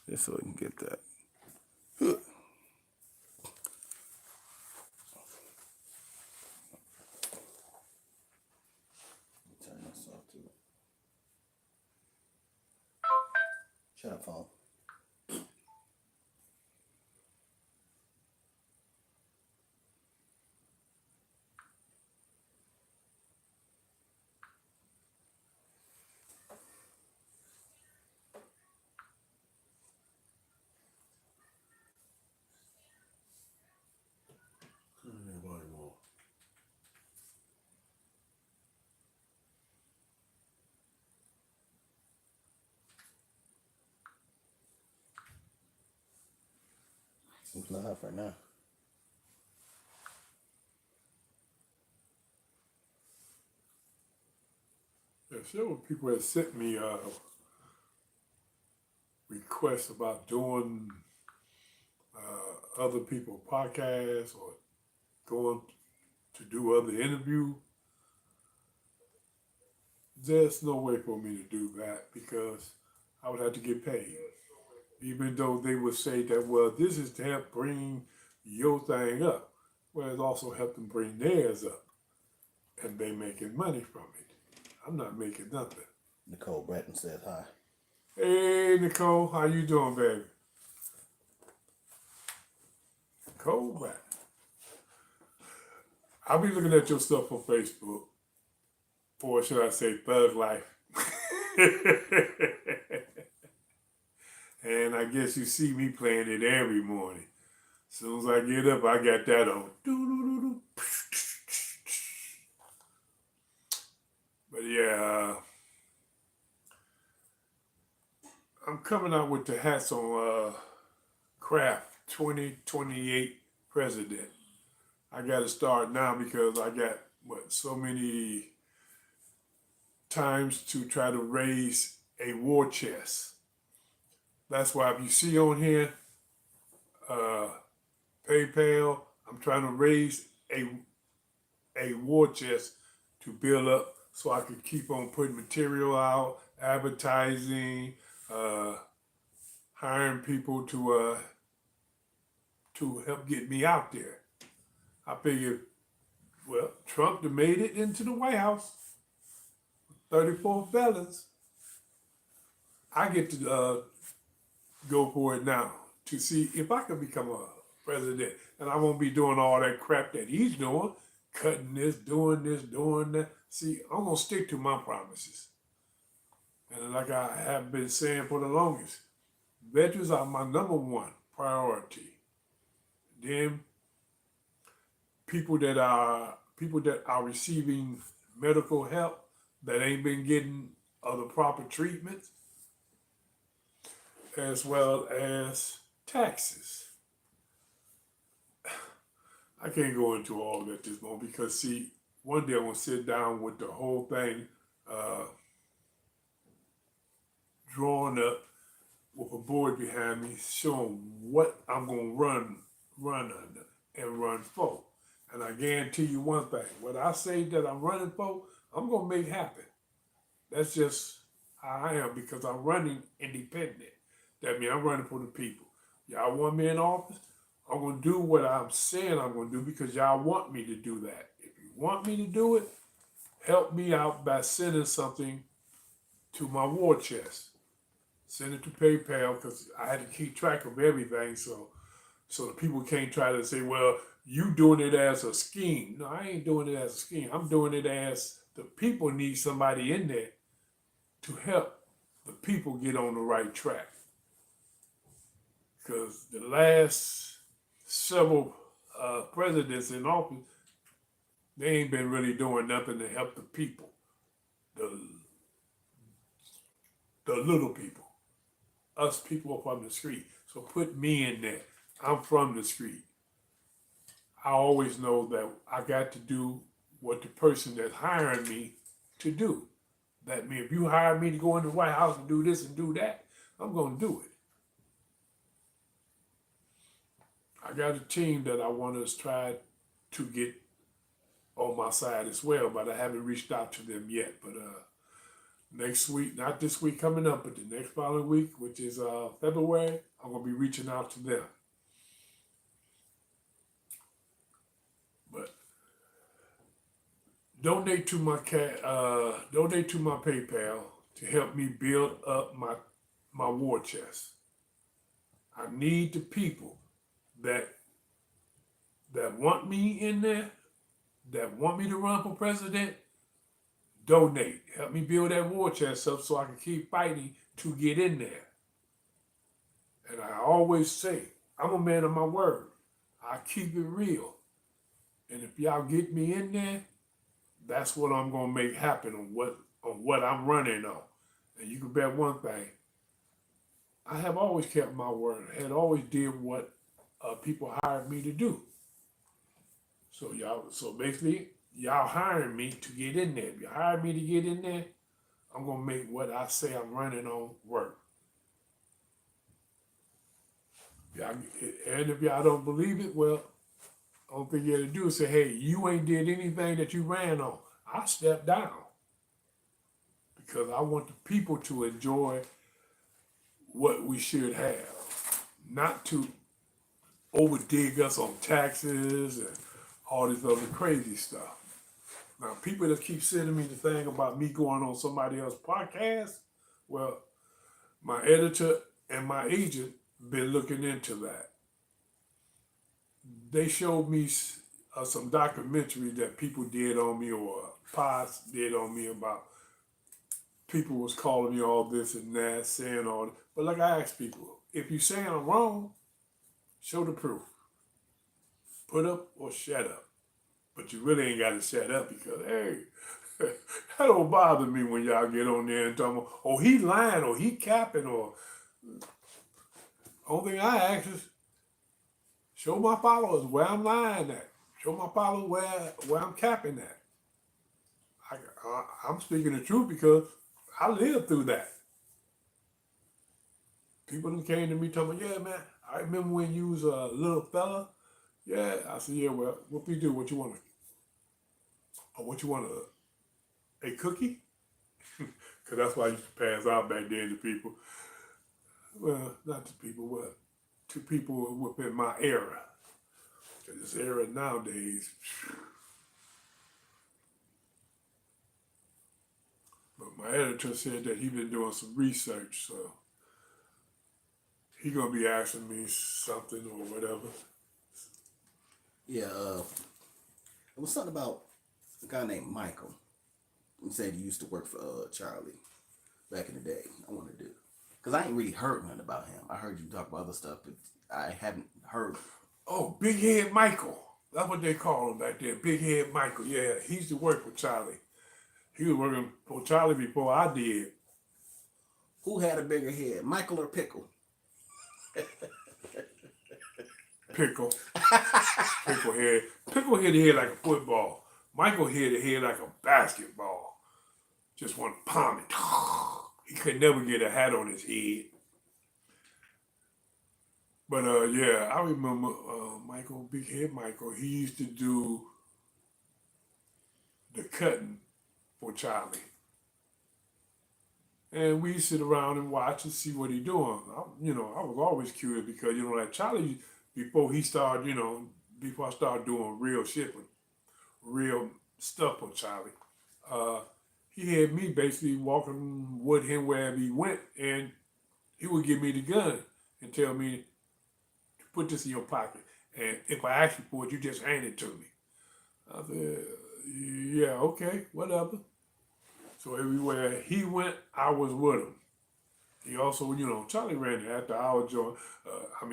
just so we can get that. Turn this off too. Shut up, phone. It's not up right now. Yeah, several people have sent me requests about doing other people's podcasts or going to do other interviews. There's no way for me to do that because I would have to get paid. Even though they would say that, well, this is to help bring your thing up. Well, it also helped them bring theirs up. And they making money from it. I'm not making nothing. Nicole Bratton says hi. Hey, Nicole, how you doing, baby? Nicole Bratton. I'll be looking at your stuff on Facebook. Or should I say Thug Life. And I guess you see me playing it every morning. As soon as I get up, I got that on. But yeah, I'm coming out with the hats on Craft 2028 President. I got to start now because I got, so many times to try to raise a war chest. That's why if you see on here, PayPal, I'm trying to raise a war chest to build up so I can keep on putting material out, advertising, hiring people to help get me out there. I figured, well, Trump made it into the White House, 34 felons. I get to go for it now to see if I can become a president. And I won't be doing all that crap that he's doing, cutting this, doing that. See, I'm going to stick to my promises. And like I have been saying for the longest, veterans are my number one priority. Then people that are receiving medical help that ain't been getting the proper treatment, as well as taxes. I can't go into all that this moment because, see, one day I'm going to sit down with the whole thing drawn up with a board behind me showing what I'm going to run under and run for. And I guarantee you one thing, what I say that I'm running for, I'm going to make happen. That's just how I am because I'm running independent. That means I'm running for the people. Y'all want me in office? I'm going to do what I'm saying I'm going to do because y'all want me to do that. If you want me to do it, help me out by sending something to my war chest. Send it to PayPal because I had to keep track of everything so the people can't try to say, well, you doing it as a scheme. No, I ain't doing it as a scheme. I'm doing it as the people need somebody in there to help the people get on the right track. Because the last several presidents in office, they ain't been really doing nothing to help the people, the little people, us people from the street. So put me in there. I'm from the street. I always know that I got to do what the person that's hiring me to do. That means if you hire me to go in the White House and do this and do that, I'm going to do it. I got a team that I want to try to get on my side as well, but I haven't reached out to them yet. But Next week, not this week coming up, but the next following week, which is February, I'm going to be reaching out to them. But donate to my PayPal to help me build up my war chest. I need the people that want me in there, that want me to run for president. Donate. Help me build that war chest up so I can keep fighting to get in there. And I always say, I'm a man of my word. I keep it real. And if y'all get me in there, that's what I'm gonna make happen on what I'm running on. And you can bet one thing, I have always kept my word. I had always did what people hired me to do. So basically, y'all hiring me to get in there. If you hire me to get in there, I'm gonna make what I say I'm running on work. And if y'all don't believe it, well, all thing you got to do is say, hey, you ain't did anything that you ran on. I stepped down because I want the people to enjoy what we should have, not to overdig us on taxes and all this other crazy stuff. Now, people that keep sending me the thing about me going on somebody else's podcast, well, my editor and my agent been looking into that. They showed me some documentary that people did on me, or pods did on me, about people was calling me all this and that, saying all that. But like I ask people, if you saying I'm wrong, show the proof. Put up or shut up. But you really ain't got to shut up because, hey, that don't bother me when y'all get on there and talk about, oh, he lying or he capping or... Only thing I ask is, show my followers where I'm lying at. Show my followers where I'm capping at. I'm speaking the truth because I lived through that. People that came to me talking, yeah, man, I remember when you was a little fella. Yeah, I said, yeah, well, what we do? What you want? What you want? A cookie? Because that's why I used to pass out back then to people. Well, not to people, but to people within my era. Because this era nowadays, but my editor said that he been doing some research, so he gonna be asking me something or whatever. Yeah, it was something about a guy named Michael. He said he used to work for Charlie back in the day. I wanted to do, because I ain't really heard nothing about him. I heard you talk about other stuff, but I haven't heard. Oh, Big Head Michael. That's what they call him back there. Big Head Michael. Yeah, he used to work for Charlie. He was working for Charlie before I did. Who had a bigger head, Michael or Pickle? Pickle. Pickle head. Pickle hit the head like a football. Michael hit the head like a basketball. Just want to palm it. He could never get a hat on his head. But yeah, I remember Michael, Big Head Michael. He used to do the cutting for Charlie. And we sit around and watch and see what he doing. I was always curious because, like Charlie, before I started doing real shit, real stuff with Charlie, he had me basically walking with him wherever he went, and he would give me the gun and tell me to put this in your pocket. And if I ask you for it, you just hand it to me. I said, yeah, okay, whatever. So everywhere he went, I was with him. He also, Charlie ran the after hour joint.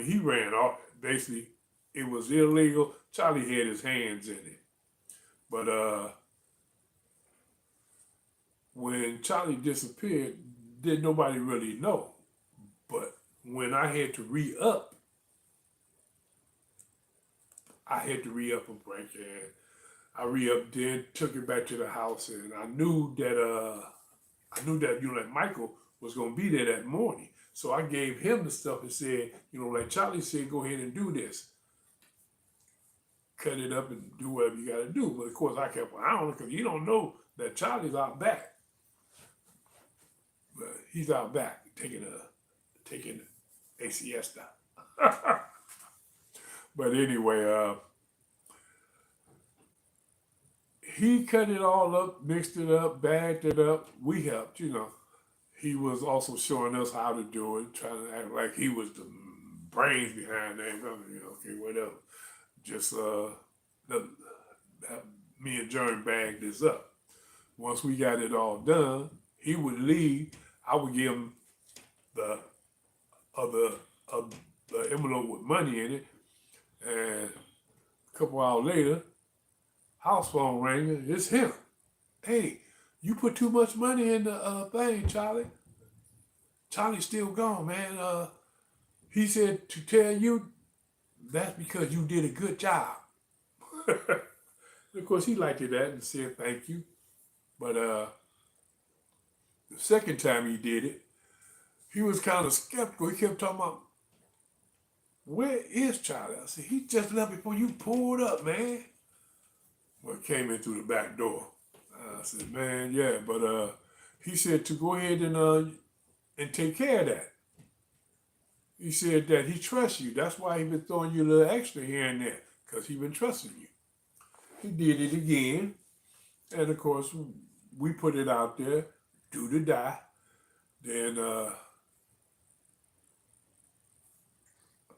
He ran off. Basically, it was illegal. Charlie had his hands in it. But when Charlie disappeared, didn't nobody really know. But when I had to re-up, and break it. I re-upped, then took it back to the house, and I knew that like Michael was gonna be there that morning. So I gave him the stuff and said, like Charlie said, go ahead and do this. Cut it up and do whatever you gotta do. But of course I kept an eye on it because you don't know that Charlie's out back. He's out back taking a siesta. But anyway, he cut it all up, mixed it up, bagged it up. We helped, you know. He was also showing us how to do it, trying to act like he was the brains behind that. You know, okay, whatever. Just have me and Jeremy bagged this up. Once we got it all done, he would leave. I would give him the the envelope with money in it, and a couple hours later, house phone ringing. It's him. Hey, you put too much money in the thing, Charlie. Charlie's still gone, man. He said to tell you that's because you did a good job. Of course, he liked it that and said thank you. But the second time he did it, he was kind of skeptical. He kept talking about, where is Charlie? I said, he just left before you pulled up, man. Well, came in through the back door. I said, man, yeah, but he said to go ahead and take care of that. He said that he trusts you. That's why he been throwing you a little extra here and there, because he been trusting you. He did it again. And of course, we put it out there, due to die. Then I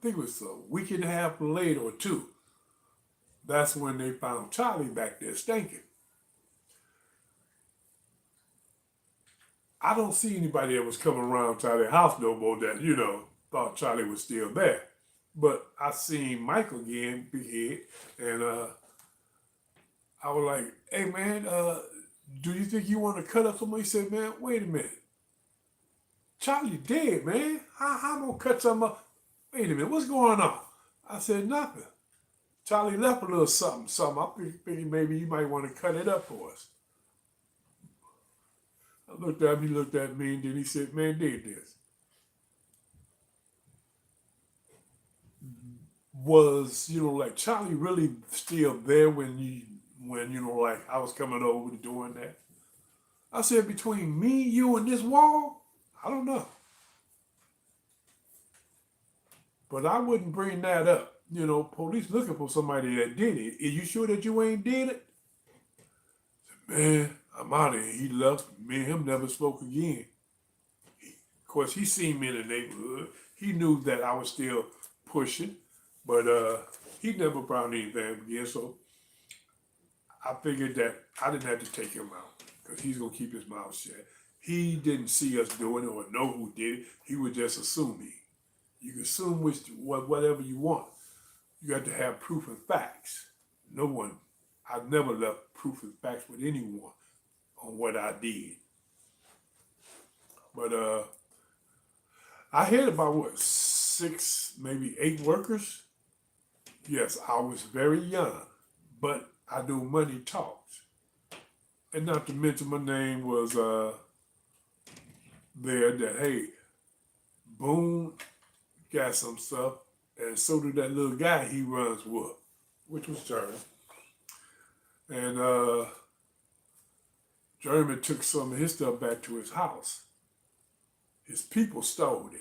think it was a week and a half later or two. That's when they found Charlie back there stinking. I don't see anybody that was coming around Charlie's house no more that, you know, thought Charlie was still there. But I seen Michael again, big head, and I was like, hey man, do you think you want to cut up something? He said, man, wait a minute. Charlie dead, man. How I'm gonna cut something up? Wait a minute, what's going on? I said, nothing. Charlie left a little something. I figured maybe you might want to cut it up for us. I looked at him, he looked at me, and then he said, man, did this. Was, you know, like Charlie really still there when you know, like I was coming over to doing that? I said, between me, you, and this wall, I don't know. But I wouldn't bring that up. You know, police looking for somebody that did it. Are you sure that you ain't did it? I said, man, I'm out of here. He left. Me and him never spoke again. Of course, he seen me in the neighborhood. He knew that I was still pushing, but he never brought anything again. So I figured that I didn't have to take him out because he's going to keep his mouth shut. He didn't see us doing it or know who did it. He was just assuming. You can assume whatever you want. You have to have proof and facts. No one, I've never left proof and facts with anyone on what I did. But I had about, 6, maybe 8 workers. Yes, I was very young, but I knew money talks. And not to mention my name was there that, hey, Boone got some stuff, and so did that little guy he runs with, which was Jeremy. And Jeremy took some of his stuff back to his house. His people stole it.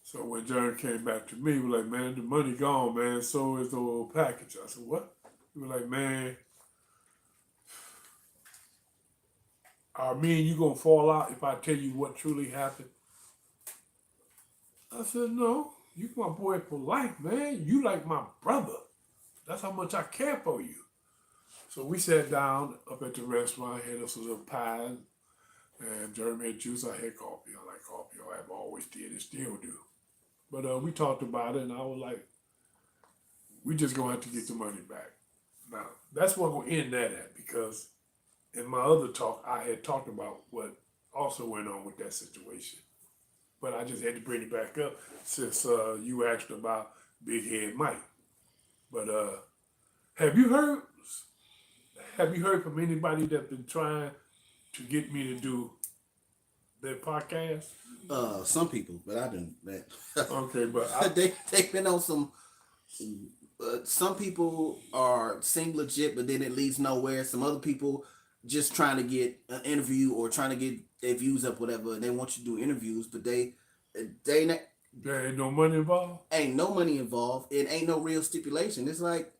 So when Jeremy came back to me, he was like, man, the money gone, man, so is the old package. I said, what? He was like, man, are me and you gonna fall out if I tell you what truly happened? I said, no, you my boy for life, man. You like my brother. That's how much I care for you. So we sat down up at the restaurant, had us a little pie, and Jeremy had juice. I had coffee. I like coffee. I've always did and still do. But we talked about it, and I was like, we just gonna have to get the money back. Now, that's what we'll end that at, because in my other talk, I had talked about what also went on with that situation. But I just had to bring it back up since you asked about Big Head Mike. But have you heard from anybody that's been trying to get me to do their podcast? Some people, but I didn't. Okay, but they've been on some. Some people seem legit, but then it leads nowhere. Some other people just trying to get an interview or trying to get their views up, whatever. And they want you to do interviews, but they not, There ain't no money involved. ain't no money involved. It ain't no real stipulation. It's like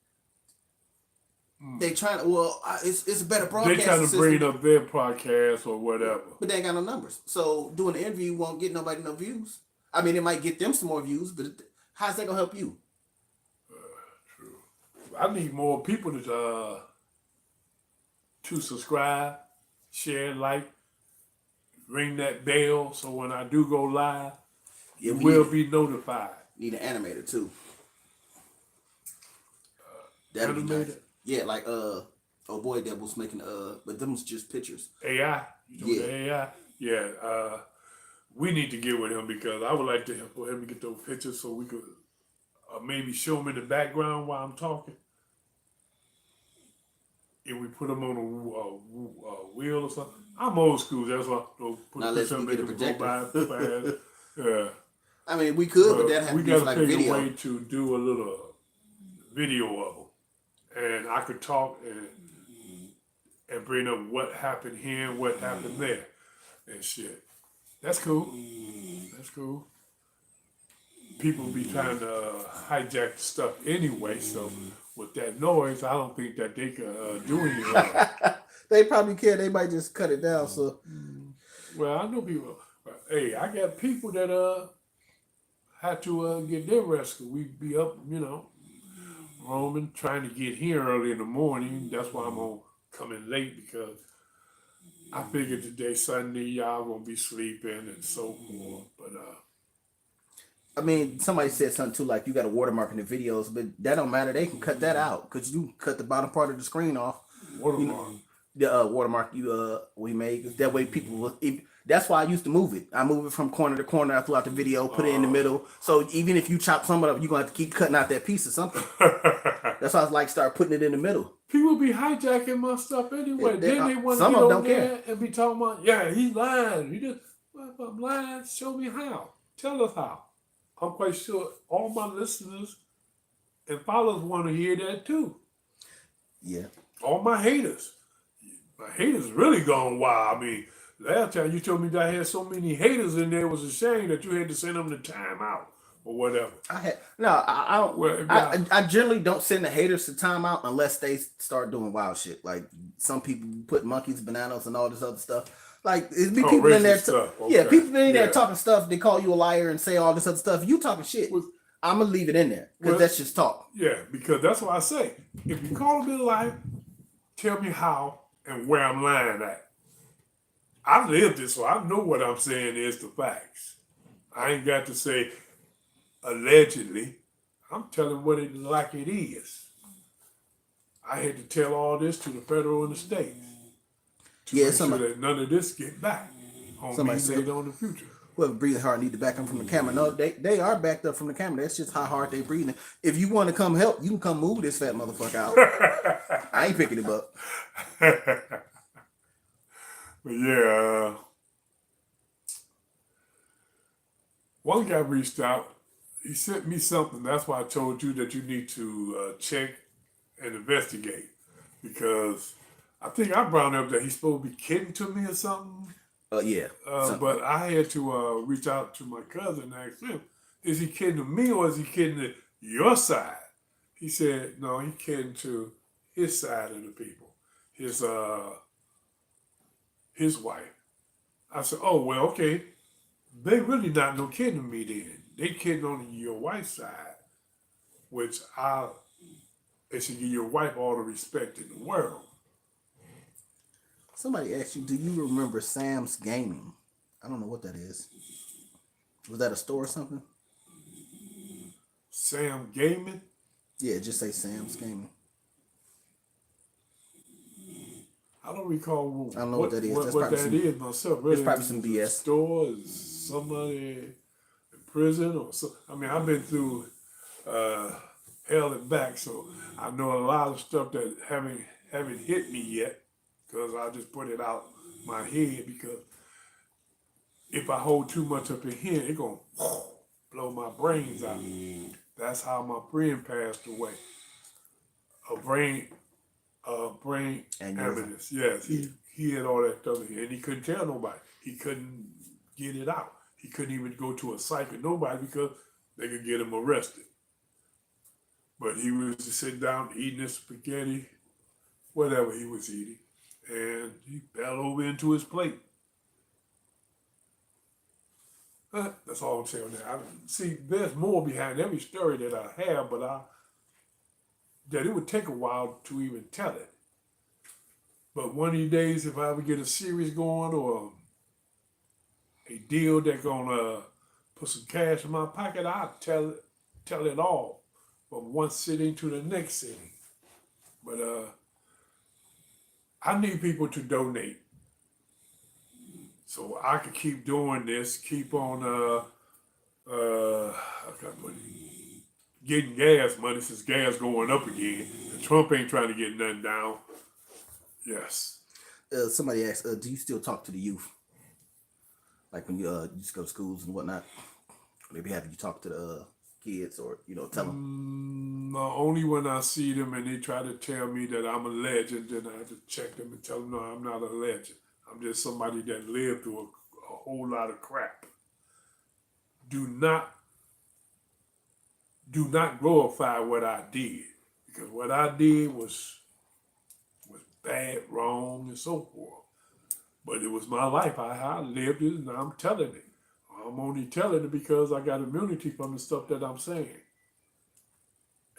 they trying to. Well, it's a better They broadcasting trying to system, bring up their podcast or whatever. but they ain't got no numbers. So doing an interview won't get nobody no views. I mean, it might get them some more views, but how's that gonna help you? True. I need more people to subscribe, share, like, ring that bell, so when I do go live, Yeah, you we will be notified. need an animator too. That'd be nice. Animated Yeah, like oh boy, that was making but them was just pictures. AI. You know Yeah. the AI. Yeah. We need to get with him because I would like to for him to get those pictures so we could maybe show him in the background while I'm talking. If we put them on a wheel or something. I'm old school. That's why I put Now let's something get a that can go by projector. fast. Yeah. I mean, we could, but that have we to be got to like figure video. a way to do a little video of them, and I could talk and bring up what happened here and what happened there, and shit. That's cool. That's cool. People be trying to hijack the stuff anyway, so with that noise, I don't think that they could do anything. They probably can. They might just cut it down. So Well, I know people. Hey, I got people that had to get their rest. We be up, roaming, trying to get here early in the morning. That's why I'm gonna come in late because I figured today Sunday y'all gonna be sleeping and so forth. But I mean, somebody said something too, like you got a watermark in the videos, but that don't matter. They can cut that out because you cut the bottom part of the screen off. watermark. The watermark we made. That way people will. That's why I used to move it. I move it from corner to corner. I throughout the video, put it in the middle. So even if you chop some of it up, you're gonna have to keep cutting out that piece or something. That's why I was like, start putting it in the middle. People be hijacking my stuff anyway. Then they want to some get of them on don't there care. and be talking about, yeah, he's lying. He just, well, if I'm lying, show me how. Tell us how. I'm quite sure all my listeners and followers want to hear that too. Yeah. All my haters. My haters really gone wild. I mean, last time you told me that I had so many haters in there, it was a shame that you had to send them to time out or whatever. I don't. Well, I generally don't send the haters to timeout unless they start doing wild shit. Like some people put monkeys, bananas, and all this other stuff. Like it'd be people in there. Okay. Yeah, people in there talking stuff. They call you a liar and say all this other stuff. You talking shit. I'm gonna leave it in there because that's just talk. Yeah, because that's what I say. If you call me a liar, tell me how and where I'm lying at. I lived it, so I know what I'm saying is the facts. I ain't got to say allegedly. I'm telling what it like it is. I had to tell all this to the federal and the state to make sure that none of this get back on me later on in the future. Whoever breathing hard need to back them from the camera. No, they are backed up from the camera. That's just how hard they breathing. If you want to come help, you can come move this fat motherfucker out. I ain't picking him up. But yeah, one guy reached out. He sent me something. That's why I told you that you need to check and investigate. Because I think I brought up that he's supposed to be kidding to me or something. Yeah. But I had to reach out to my cousin and ask him, is he kidding to me or is he kidding to your side? He said, no, he's kidding to his side of the people. His wife. I said, oh, well, okay. They really not no kidding me then. They kidding on your wife's side, which they should give your wife all the respect in the world. Somebody asked you, do you remember Sam's Gaming? I don't know what that is. Was that a store or something? Sam Gaming? Yeah, just say Sam's Gaming. I don't recall. I don't know what that is. What that is myself. Really, it's probably some BS. Store is somebody in prison or so. I mean, I've been through hell and back, so I know a lot of stuff that haven't hit me yet because I just put it out my head because if I hold too much up in here, it's gonna blow my brains out. That's how my friend passed away. A brain brain Aneurysm. amethyst. Yes, he had all that stuff, and he couldn't tell nobody. He couldn't get it out. He couldn't even go to a psych with nobody because they could get him arrested. But he was just sitting down eating his spaghetti, whatever he was eating, and he fell over into his plate. That's all I'm saying on that. See, there's more behind every story that I have, but that it would take a while to even tell it. But one of these days, if I ever get a series going or a deal that's gonna put some cash in my pocket, I'll tell it all from one sitting to the next sitting. But I need people to donate so I can keep doing this, keep on getting gas money since gas going up again. And Trump ain't trying to get nothing down. Yes. Somebody asked, do you still talk to the youth? Like when you just go to schools and whatnot? Or maybe have you talk to the kids or, tell them? Only when I see them and they try to tell me that I'm a legend, then I have to check them and tell them, no, I'm not a legend. I'm just somebody that lived through a whole lot of crap. Do not glorify what I did, because what I did was bad, wrong, and so forth. But it was my life. I lived it, and I'm telling it. I'm only telling it because I got immunity from the stuff that I'm saying.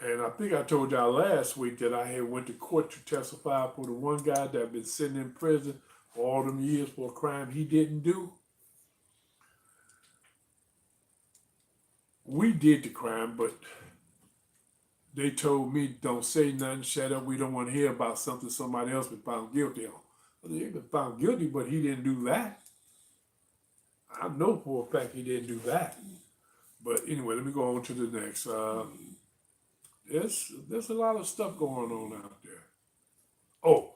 And I think I told y'all last week that I had went to court to testify for the one guy that had been sitting in prison for all them years for a crime he didn't do. We did the crime, but they told me, don't say nothing, shut up, we don't want to hear about something somebody else been found guilty on. Well, he been found guilty, but he didn't do that. I know for a fact he didn't do that. But anyway, let me go on to the next. There's a lot of stuff going on out there. Oh,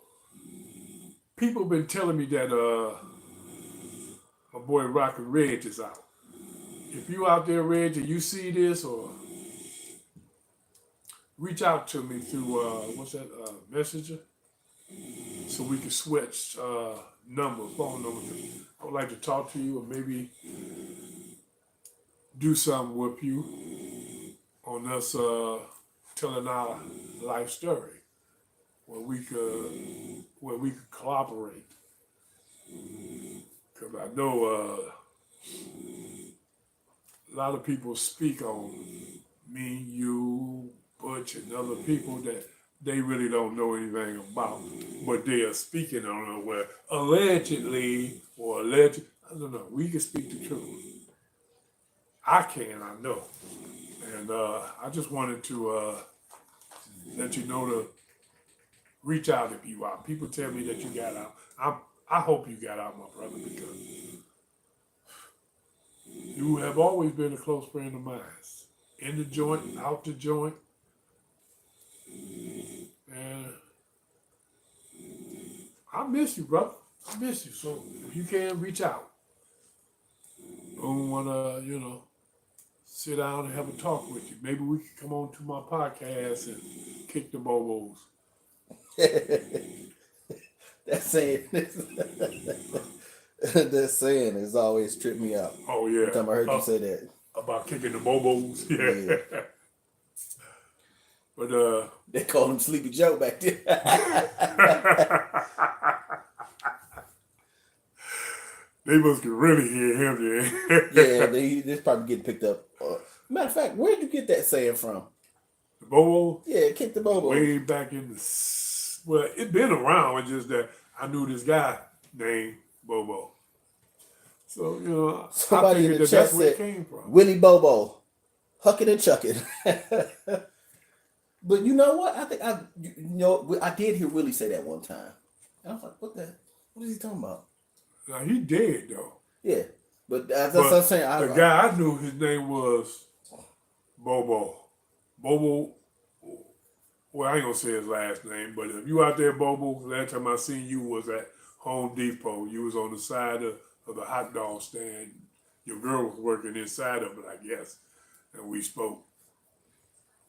people have been telling me that my boy Rockin' Reg is out. If you out there, Reg, and you see this, or reach out to me through Messenger, so we can switch phone numbers. I would like to talk to you, or maybe do something with you on us telling our life story, where we could collaborate. Because I know a lot of people speak on me, you, Butch, and other people that they really don't know anything about, but they are speaking on it where allegedly or alleged. I don't know. We can speak the truth. I know. And I just wanted to let you know to reach out if you are. People tell me that you got out. I hope you got out, my brother, because you have always been a close friend of mine. In the joint, out the joint. And I miss you, brother. I miss you. So if you can, reach out. I don't want to, sit down and have a talk with you. Maybe we could come on to my podcast and kick the bobos. That saying has always tripped me out. Oh, yeah. Every time I heard you say that. About kicking the bobos. Yeah. But they called him Sleepy Joe back then. They must could really hear him then. Yeah, they probably getting picked up. Matter of fact, where'd you get that saying from? The bobo? Yeah, kick the bobo. Way back in well, it's been around. It's just that I knew this guy named Bobo. So, somebody I in the that's chat where it said, came from. Willie Bobo, hucking and chucking. But you know what? I think I did hear Willie say that one time. And I was like, what is he talking about? Now, he dead, though. Yeah. But that's what I'm saying. The guy I knew, his name was Bobo. Bobo, well, I ain't going to say his last name, but if you out there, Bobo, last time I seen you was at Home Depot. You was on the side of the hot dog stand. Your girl was working inside of it, I guess, and we spoke.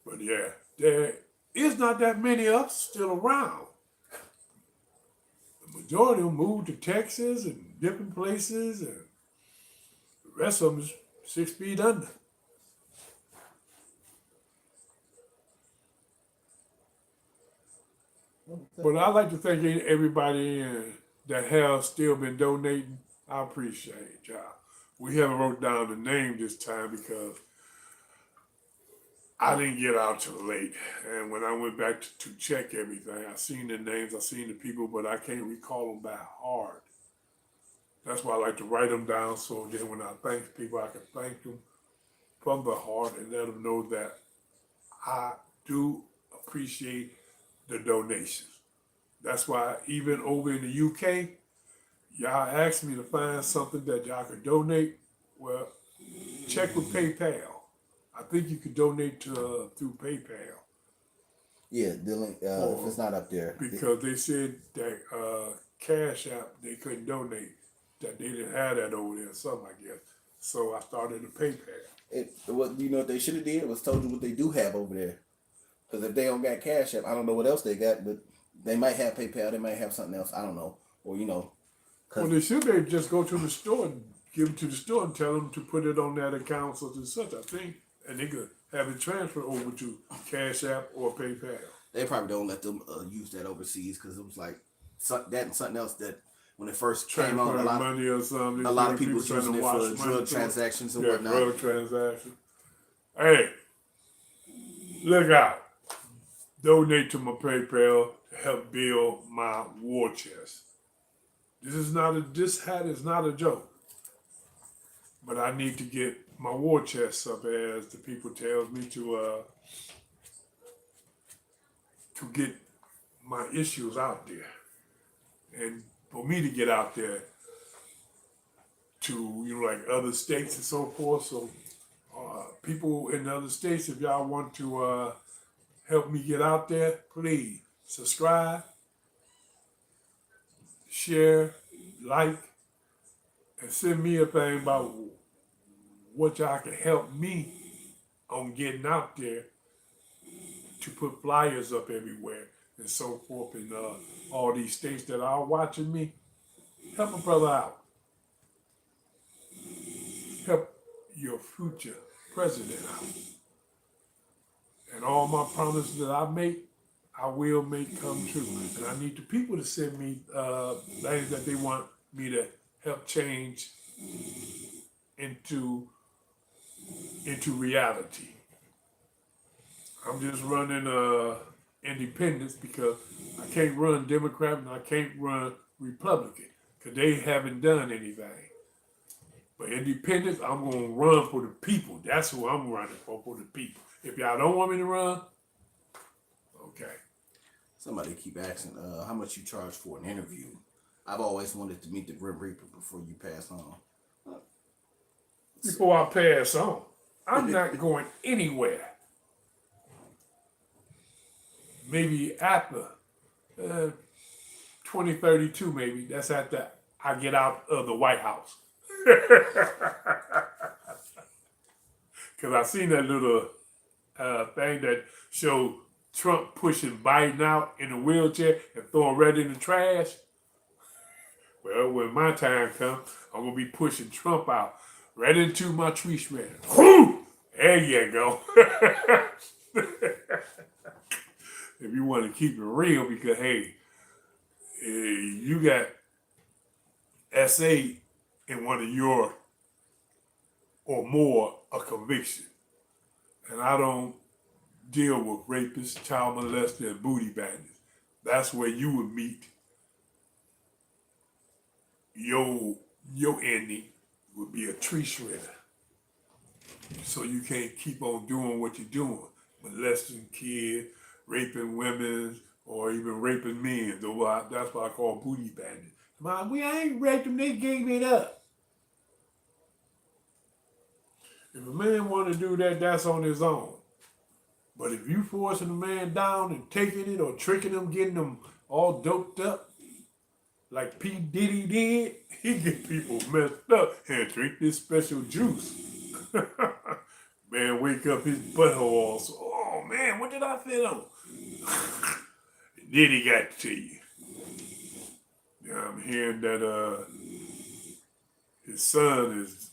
But yeah, there is not that many of us still around. majority of them moved to Texas and different places, and the rest of them is 6 feet under. But I'd like to thank everybody that has still been donating. I appreciate y'all. We haven't wrote down the name this time because I didn't get out till late. And when I went back to check everything, I seen the names, I seen the people, but I can't recall them by heart. That's why I like to write them down so then when I thank people, I can thank them from the heart and let them know that I do appreciate the donations. That's why even over in the UK, y'all asked me to find something that y'all could donate. Well, check with PayPal. I think you could donate to through PayPal. Yeah, the link, if it's not up there. Because they said that Cash App, they couldn't donate, that they didn't have that over there, something I guess. So I started a PayPal. What you know what they should have did was told you what they do have over there. Because if they don't got Cash App, I don't know what else they got, but they might have PayPal, they might have something else, I don't know. Or, you know. Well, they should be just go to the store and give it to the store and tell them to put it on that account such and such, I think. And they could have it transferred over to Cash App or PayPal. They probably don't let them use that overseas because it was like that and something else that when it first came on, a lot money or something. A lot of people was using it for drug transactions and whatnot. Drug transactions. Hey, look out. Donate to my PayPal to help build my war chest. This hat is not a joke. But I need to get my war chest up, as the people tells me to get my issues out there. And for me to get out there to, like other states and so forth. So people in other states, if y'all want to help me get out there, please subscribe, share, like, and send me a thing about what y'all can help me on getting out there to put flyers up everywhere and so forth in all these states that are watching me. Help a brother out. Help your future president out. And all my promises that I make, I will make come true. And I need the people to send me things that they want me to help change into reality. I'm just running independence because I can't run Democrat and I can't run Republican because they haven't done anything. But independence, I'm going to run for the people. That's who I'm running for the people. If y'all don't want me to run, okay. Somebody keep asking how much you charge for an interview. I've always wanted to meet the Grim Reaper before you pass on. Before I pass on, I'm not going anywhere. Maybe after 2032, maybe. That's after I get out of the White House. Because I seen that little thing that showed Trump pushing Biden out in a wheelchair and throwing right in the trash. Well, when my time comes, I'm going to be pushing Trump out right into my tree shredder. Whew! There you go. If you want to keep it real, because, hey, you got SA in one of your or more a conviction. And I don't deal with rapists, child molesters, and booty bandits. That's where you would meet your ending would be a tree shredder. So you can't keep on doing what you're doing, molesting kids, raping women, or even raping men. That's what I call booty bandits. Mom, I ain't raped them, they gave it up. If a man want to do that, that's on his own. But if you forcing a man down and taking it or tricking him, getting them all doped up, like P. Diddy did, he get people messed up and drink this special juice. Man, wake up his butthole also. Oh man, what did I fit on? Then he got to you. Yeah, I'm hearing that his son is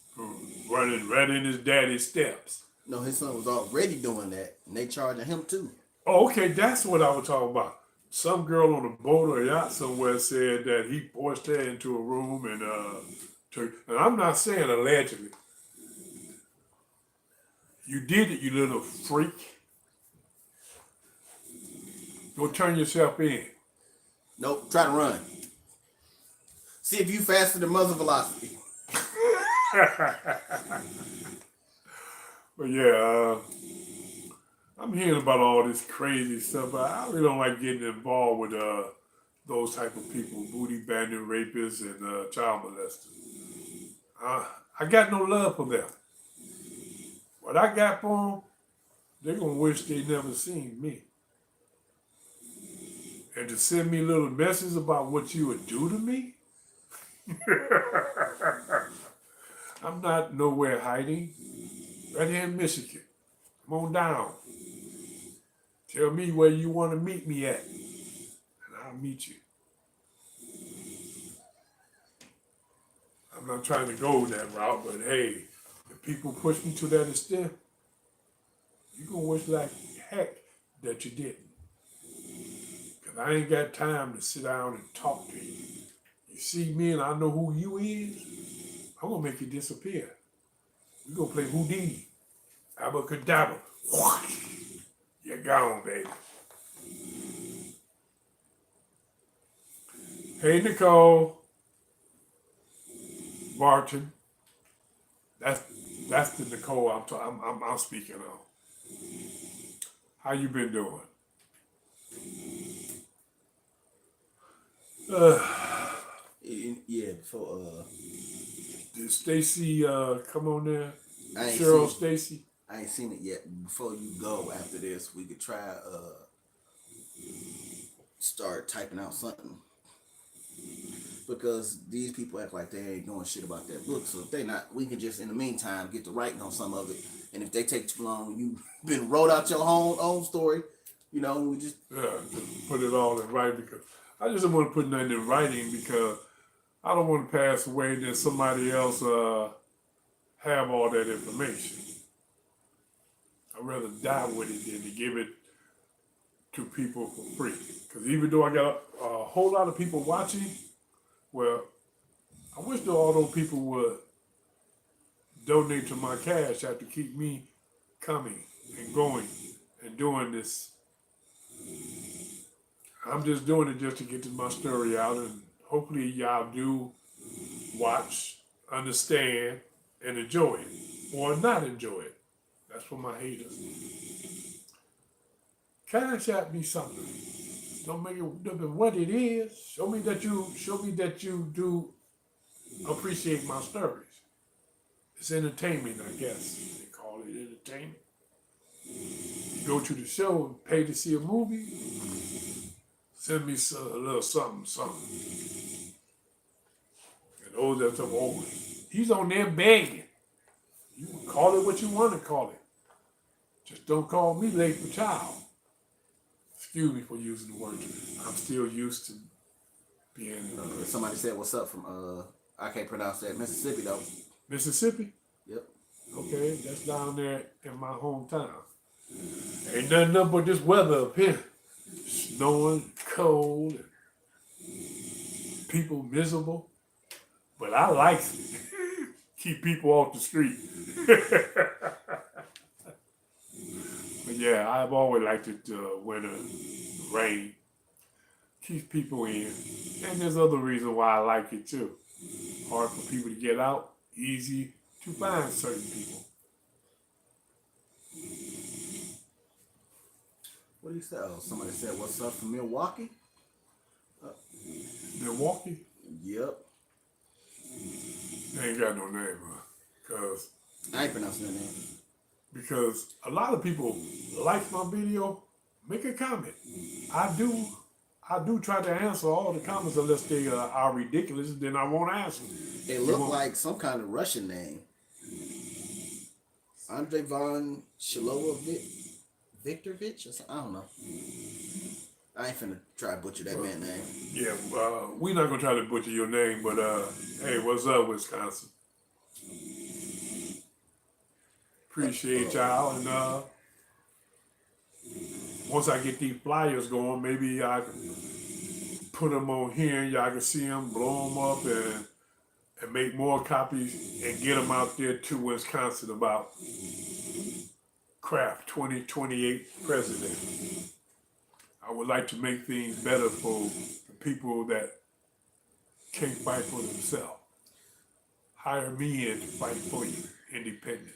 running right in his daddy's steps. No, his son was already doing that, and they charging him too. Oh, okay, that's what I was talking about. Some girl on a boat or yacht somewhere said that he forced her into a room and I'm not saying allegedly. You did it, you little freak. Go turn yourself in. Nope, try to run. See if you faster than muzzle velocity. But yeah, I'm hearing about all this crazy stuff, but I really don't like getting involved with those type of people, booty bandit rapists and child molesters. I got no love for them. What I got for them, they're gonna wish they never seen me. And to send me little messages about what you would do to me, I'm not nowhere hiding. Right here in Michigan. Come on down. Tell me where you want to meet me at, and I'll meet you. I'm not trying to go that route, but hey, if people push me to that extent, you're going to wish like heck that you didn't. Because I ain't got time to sit down and talk to you. You see me and I know who you is, I'm going to make you disappear. We're going to play Houdini. Abracadabra. You're gone, baby. Hey, Nicole. Barton. That's the Nicole I'm speaking on. How you been doing? Yeah, before Did Stacy come on there? I ain't Cheryl seen, Stacy? I ain't seen it yet. Before you go after this, we could try start typing out something. Because these people act like they ain't doing shit about that book. So if they not, we can just in the meantime get to writing on some of it. And if they take too long, you been wrote out your own story. You know, we just Just put it all in writing because I just don't want to put nothing in writing because I don't want to pass away and then somebody else have all that information. I'd rather die with it than to give it to people for free. Because even though I got a whole lot of people watching, well, I wish that all those people would donate to my cash app to keep me coming and going and doing this. I'm just doing it just to get my story out, and hopefully y'all do watch, understand, and enjoy it, or not enjoy it. That's for my haters. Cash app me something. Don't make it what it is. Show me that you do appreciate my stories. It's entertainment, I guess. They call it entertainment. You go to the show and pay to see a movie, send me a little something. And those that say, oh, he's on there begging. You can call it what you want to call it. Just don't call me late for child. Excuse me for using the word. I'm still used to being somebody said what's up from I can't pronounce that, Mississippi though. Mississippi. Yep. Okay, that's down there in my hometown. Ain't nothing up but this weather up here. Snowing, cold, and people miserable. But I like it. Keep people off the street. But yeah, I've always liked it winter, rain. Keeps people in. And there's other reasons why I like it too. Hard for people to get out, easy to find certain people. What do you say? Oh, somebody said what's up from Milwaukee? Milwaukee? Yep. They ain't got no name, Cause I ain't pronouncing that name. Because a lot of people like my video, make a comment. I do try to answer all the comments unless they are ridiculous, then I won't answer them. It looked like some kind of Russian name. Andrei von Shilovich Victorovich or something. I don't know. I ain't finna try to butcher that man's name. Yeah, we're not gonna try to butcher your name, but hey, what's up, Wisconsin? Appreciate y'all, and once I get these flyers going, maybe I can put them on here, and y'all can see them, blow them up, and make more copies and get them out there to Wisconsin about Kraft 2028 president. I would like to make things better for the people that can't fight for themselves. Hire me in to fight for you, independent.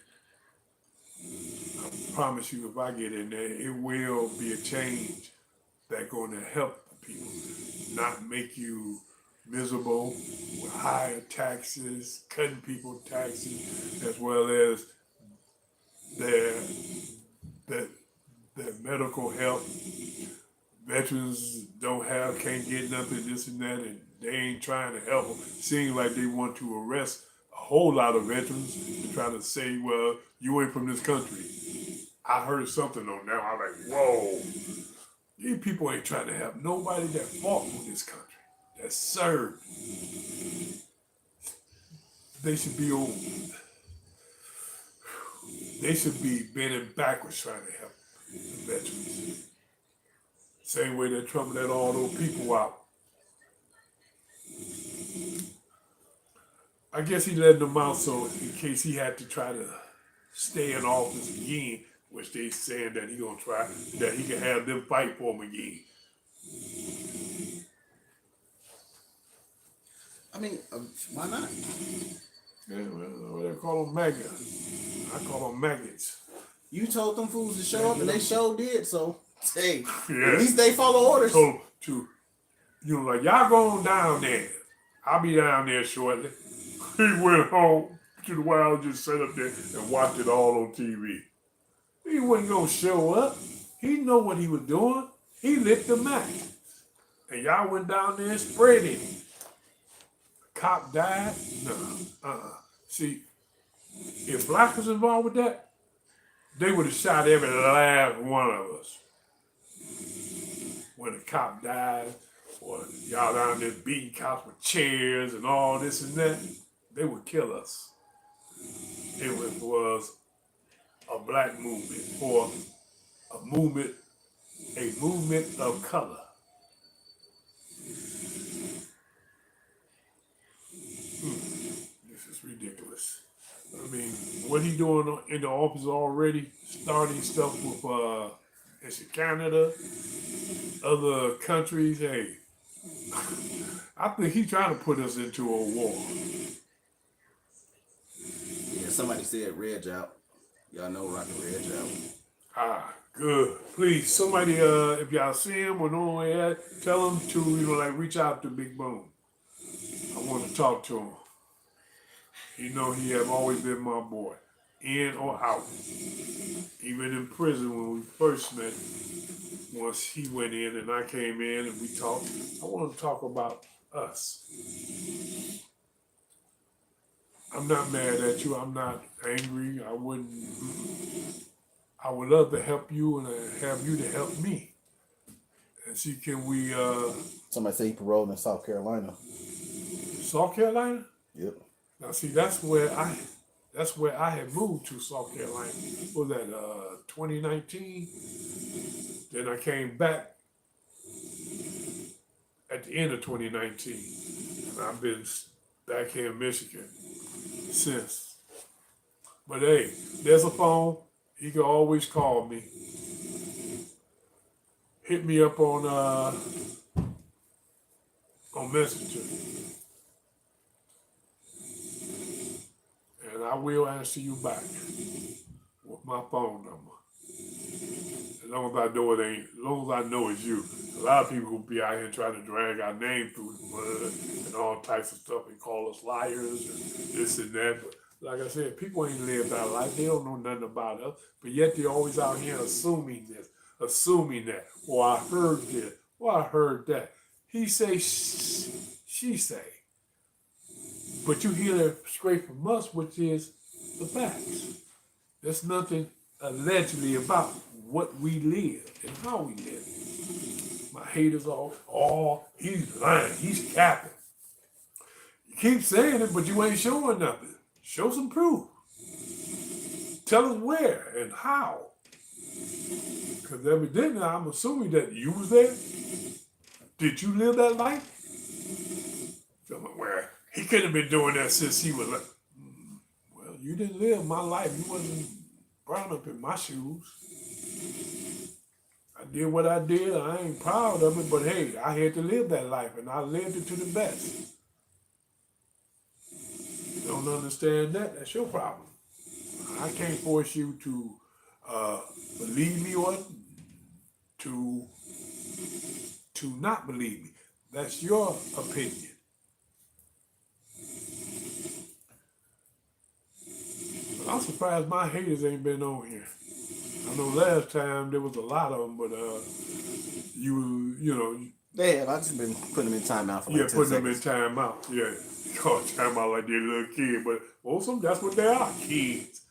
I promise you, if I get in there, it will be a change that's going to help the people, not make you miserable with higher taxes, cutting people taxes, as well as their medical help. Veterans can't get nothing, this and that, and they ain't trying to help them. Seems like they want to arrest a whole lot of veterans to try to say, well, you ain't from this country. I heard something on that. I'm like, whoa. These people ain't trying to help nobody that fought for this country, that served. They should be bending backwards trying to help the veterans. Same way that Trump let all those people out. I guess he let them out so in case he had to try to stay in office again, which they saying that he gonna try, that he can have them fight for him again. I mean, why not? Yeah, well, they call them MAGA. I call them maggots. You told them fools to show up, and they sure did. So, hey, Yeah. at least they follow orders. So, like, y'all going down there. I'll be down there shortly. He went home to the wild, just sat up there and watched it all on TV. He wasn't gonna show up. He know what he was doing. He lit the match. And y'all went down there and spread it. Cop died? No. See, if black was involved with that, they would have shot every last one of us. When a cop died, or y'all down there beating cops with chairs and all this and that, they would kill us. It was a black movement, or a movement of color. This is ridiculous. I mean, what he doing in the office already, starting stuff with Canada, other countries, hey, I think he's trying to put us into a war. Yeah, somebody said Reg out. Y'all know Rocket Reg out. Ah, good. Please, somebody, if y'all see him or know where he at, tell him to, reach out to Big Boone. I want to talk to him. He have always been my boy, in or out. Even in prison when we first met, once he went in and I came in and we talked, I want to talk about us. I'm not mad at you. I'm not angry. I would love to help you and have you to help me. And see, can we... Somebody say he paroled in South Carolina. South Carolina? Yep. Now, see, that's where I had moved to, South Carolina. What was that, 2019? Then I came back at the end of 2019. And I've been back here in Michigan since. But hey, there's a phone. He can always call me. Hit me up on Messenger. And I will answer you back with my phone number. As long as I know it's you. A lot of people will be out here trying to drag our name through the mud and all types of stuff and call us liars and this and that. But like I said, people ain't lived our life. They don't know nothing about us. But yet they're always out here assuming this, assuming that. Or I heard this. Or I heard that. He say, she say. But you hear that straight from us, which is the facts. There's nothing allegedly about what we live and how we live. My haters all, oh, he's lying, he's capping. You keep saying it, but you ain't showing nothing. Show some proof. Tell us where and how. Because evidently, I'm assuming that you was there. Did you live that life? Where he could have been doing that since he was like, well, you didn't live my life. You wasn't brown up in my shoes. I did what I did. I ain't proud of it, but hey, I had to live that life, and I lived it to the best. You don't understand that? That's your problem. I can't force you to believe me or to not believe me. That's your opinion. But I'm surprised my haters ain't been on here. I know last time there was a lot of them, but you know. Yeah, I just been putting them in timeout for like 10 putting seconds. them in timeout. Yeah, call timeout like they're little kid, but most of them, that's what they are, kids.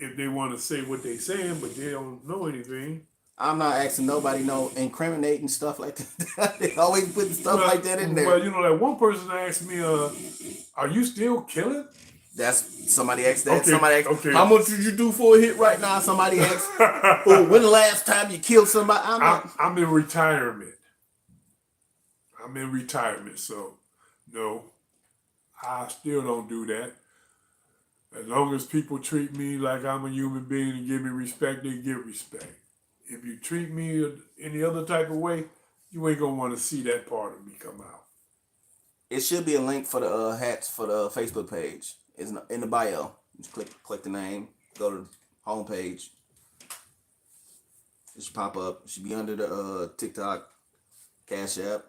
If they want to say what they saying, but they don't know anything. I'm not asking nobody no incriminating stuff like that. They always putting stuff like that in there. Well, you know, like one person asked me, are you still killing? That's somebody asked that. Okay, Somebody asked, okay. how much did you do for a hit right now? Somebody asked, oh, when the last time you killed somebody? I'm in retirement. I'm in retirement, so no, I still don't do that. As long as people treat me like I'm a human being and give me respect, they give respect. If you treat me any other type of way, you ain't gonna want to see that part of me come out. It should be a link for the hats for the Facebook page. It's in the bio. Just click the name, go to the homepage. It should pop up. It should be under the TikTok, Cash App.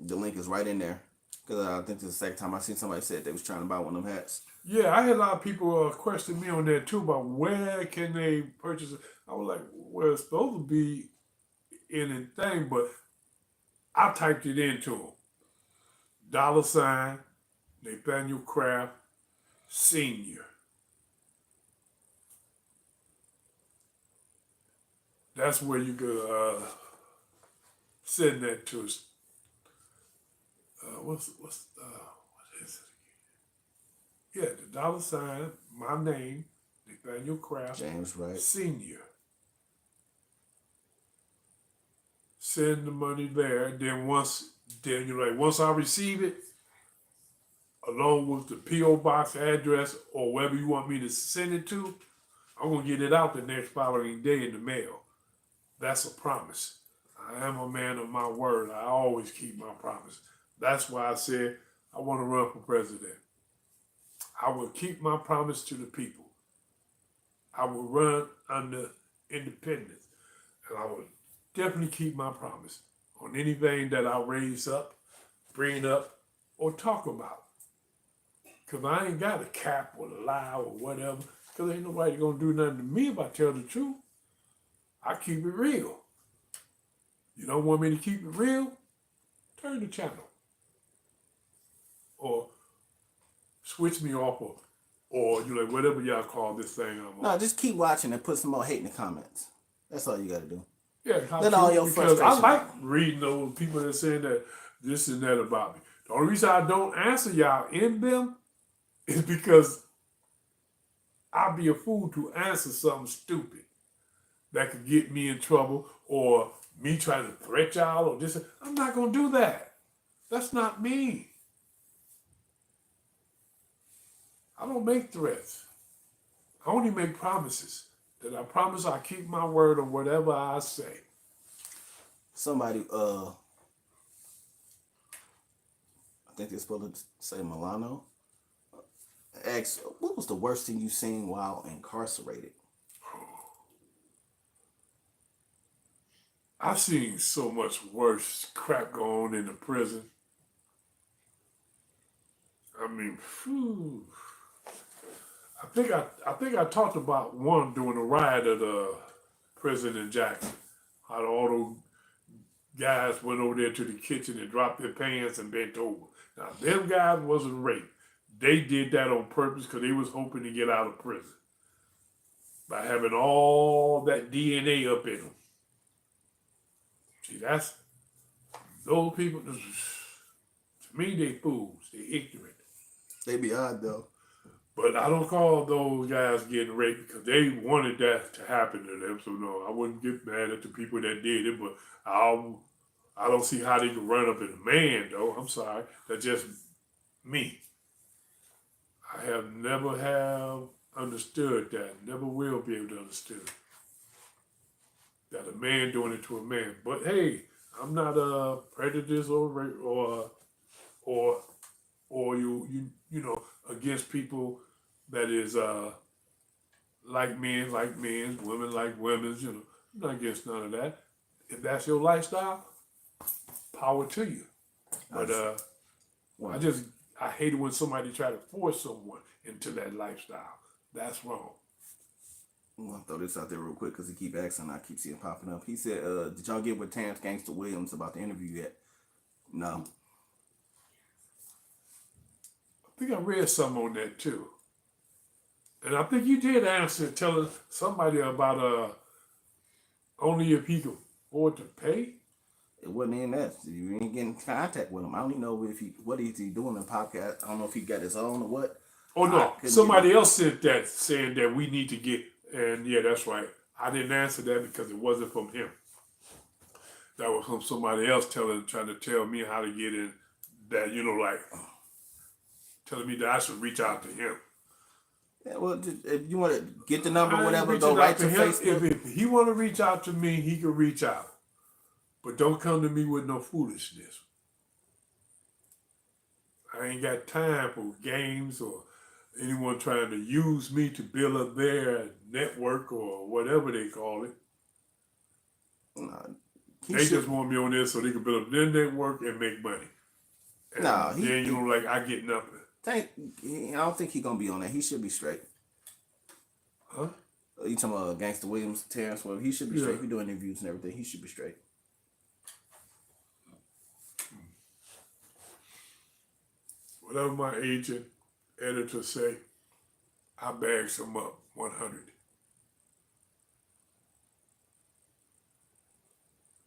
The link is right in there. Because I think this is the second time I seen somebody said they was trying to buy one of them hats. Yeah, I had a lot of people question me on that too about where can they purchase it. I was like, well, it's supposed to be in a thing, but I typed it into them. $ Nathaniel Craft Senior. That's where you could send that to us. What is it? Yeah, the $ my name, Nathaniel Craft James Wright Senior. Send the money there. Once I receive it, along with the P.O. box address or wherever you want me to send it to, I'm gonna get it out the next following day in the mail. That's a promise. I am a man of my word. I always keep my promise. That's why I said I want to run for president. I will keep my promise to the people. I will run under independence. And I will definitely keep my promise on anything that I raise up, bring up, or talk about. Because I ain't got a cap or a lie or whatever. Because ain't nobody going to do nothing to me if I tell the truth. I keep it real. You don't want me to keep it real? Turn the channel. Or switch me off, or you like whatever y'all call this thing I'm on. No, just keep watching and put some more hate in the comments. That's all you got to do. Yeah, let all your because frustration I like out. reading those people that saying that this and that about me. The only reason I don't answer y'all in them is because I'd be a fool to answer something stupid that could get me in trouble or me trying to threat y'all or this. I'm not going to do that. That's not me. I don't make threats. I only make promises. That I promise I keep my word on whatever I say. Somebody, I think they're supposed to say Milano, asked, what was the worst thing you seen while incarcerated? I've seen so much worse crap going on in the prison. I mean, phew. I think I talked about one during the riot at the prison in Jackson. How all those guys went over there to the kitchen and dropped their pants and bent over. Now, them guys wasn't raped. They did that on purpose because they was hoping to get out of prison by having all that DNA up in them. See, those people, to me, they fools. They ignorant. They be odd though. But I don't call those guys getting raped because they wanted that to happen to them. So no, I wouldn't get mad at the people that did it. But I don't see how they can run up at a man though. I'm sorry, that's just me. I have never have understood that. Never will be able to understand that a man doing it to a man. But hey, I'm not a prejudice or you know against people that is like men, women like women. You know, I'm not against none of that. If that's your lifestyle, power to you. But I hate it when somebody try to force someone into that lifestyle. That's wrong. I'm gonna throw this out there real quick because he keep asking. I keep seeing it popping up. He said, "Did y'all get with Terrence Gangster Williams about the interview yet?" No. I think I read something on that too. And I think you did answer telling somebody about only if he could afford to pay. It wasn't in that. You ain't getting in contact with him. I don't even know what is he doing in podcast. I don't know if he got his own or what. Oh no, somebody else said that, saying that we need to get. And yeah, that's right. I didn't answer that because it wasn't from him. That was from somebody else trying to tell me how to get in. That like telling me that I should reach out to him. Yeah, well, if you want to get the number, whatever, reaching go out right to him. Facebook. If he want to reach out to me, he can reach out. But don't come to me with no foolishness. I ain't got time for games or anyone trying to use me to build up their network or whatever they call it. They just want me on there so they can build up their network and make money. And then I get nothing. I don't think he's gonna be on that. He should be straight. Huh? You talking about Gangster Williams, Terrence? Well, he should be straight. If you're doing interviews and everything, he should be straight. Whatever my agent, editor say, I bag some up 100.